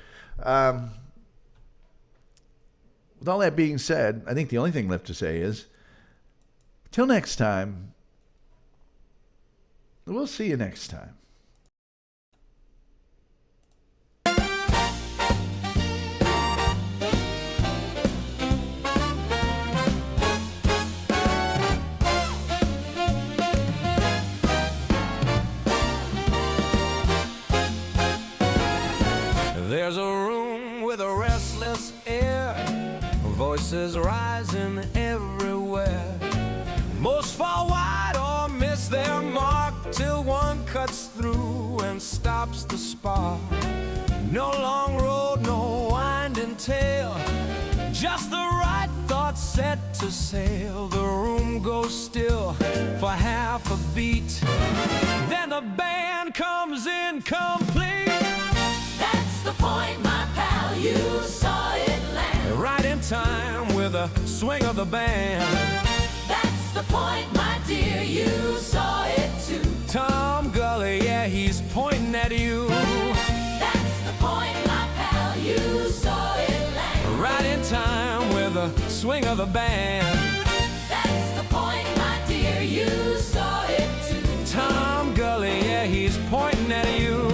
With all that being said, I think the only thing left to say is, till next time, we'll see you next time.
There's a room with a restless air, voices rising everywhere. Most fall wide or miss their mark till one cuts through and stops the spark. No long road, no winding tale, just the right thought set to sail. The room goes still for half a beat, then the band band comes incomplete.
That's the point, my pal, you saw it land.
Right in time with a swing of the band.
That's the point, my dear, you saw it too.
Tom Gulley, yeah, he's pointing at you.
That's the point, my pal, you saw it land.
Right in time with a swing of the band.
That's the point, my dear, you saw it too.
Tom Gulley, yeah, he's pointing at you.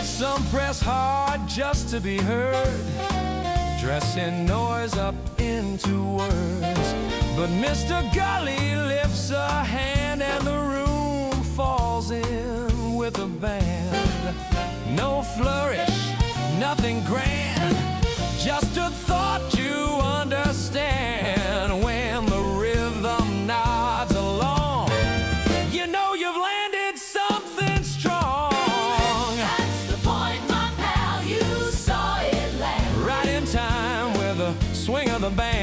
Some press hard just to be heard, dressing noise up into words. But Mr. Gulley lifts a hand and the room falls in with a band. No flourish, nothing grand, just a thought you understand. When the rhythm nods along, you know you've landed something strong.
That's the point, my pal, you saw it land.
Right in time with a swing of the band.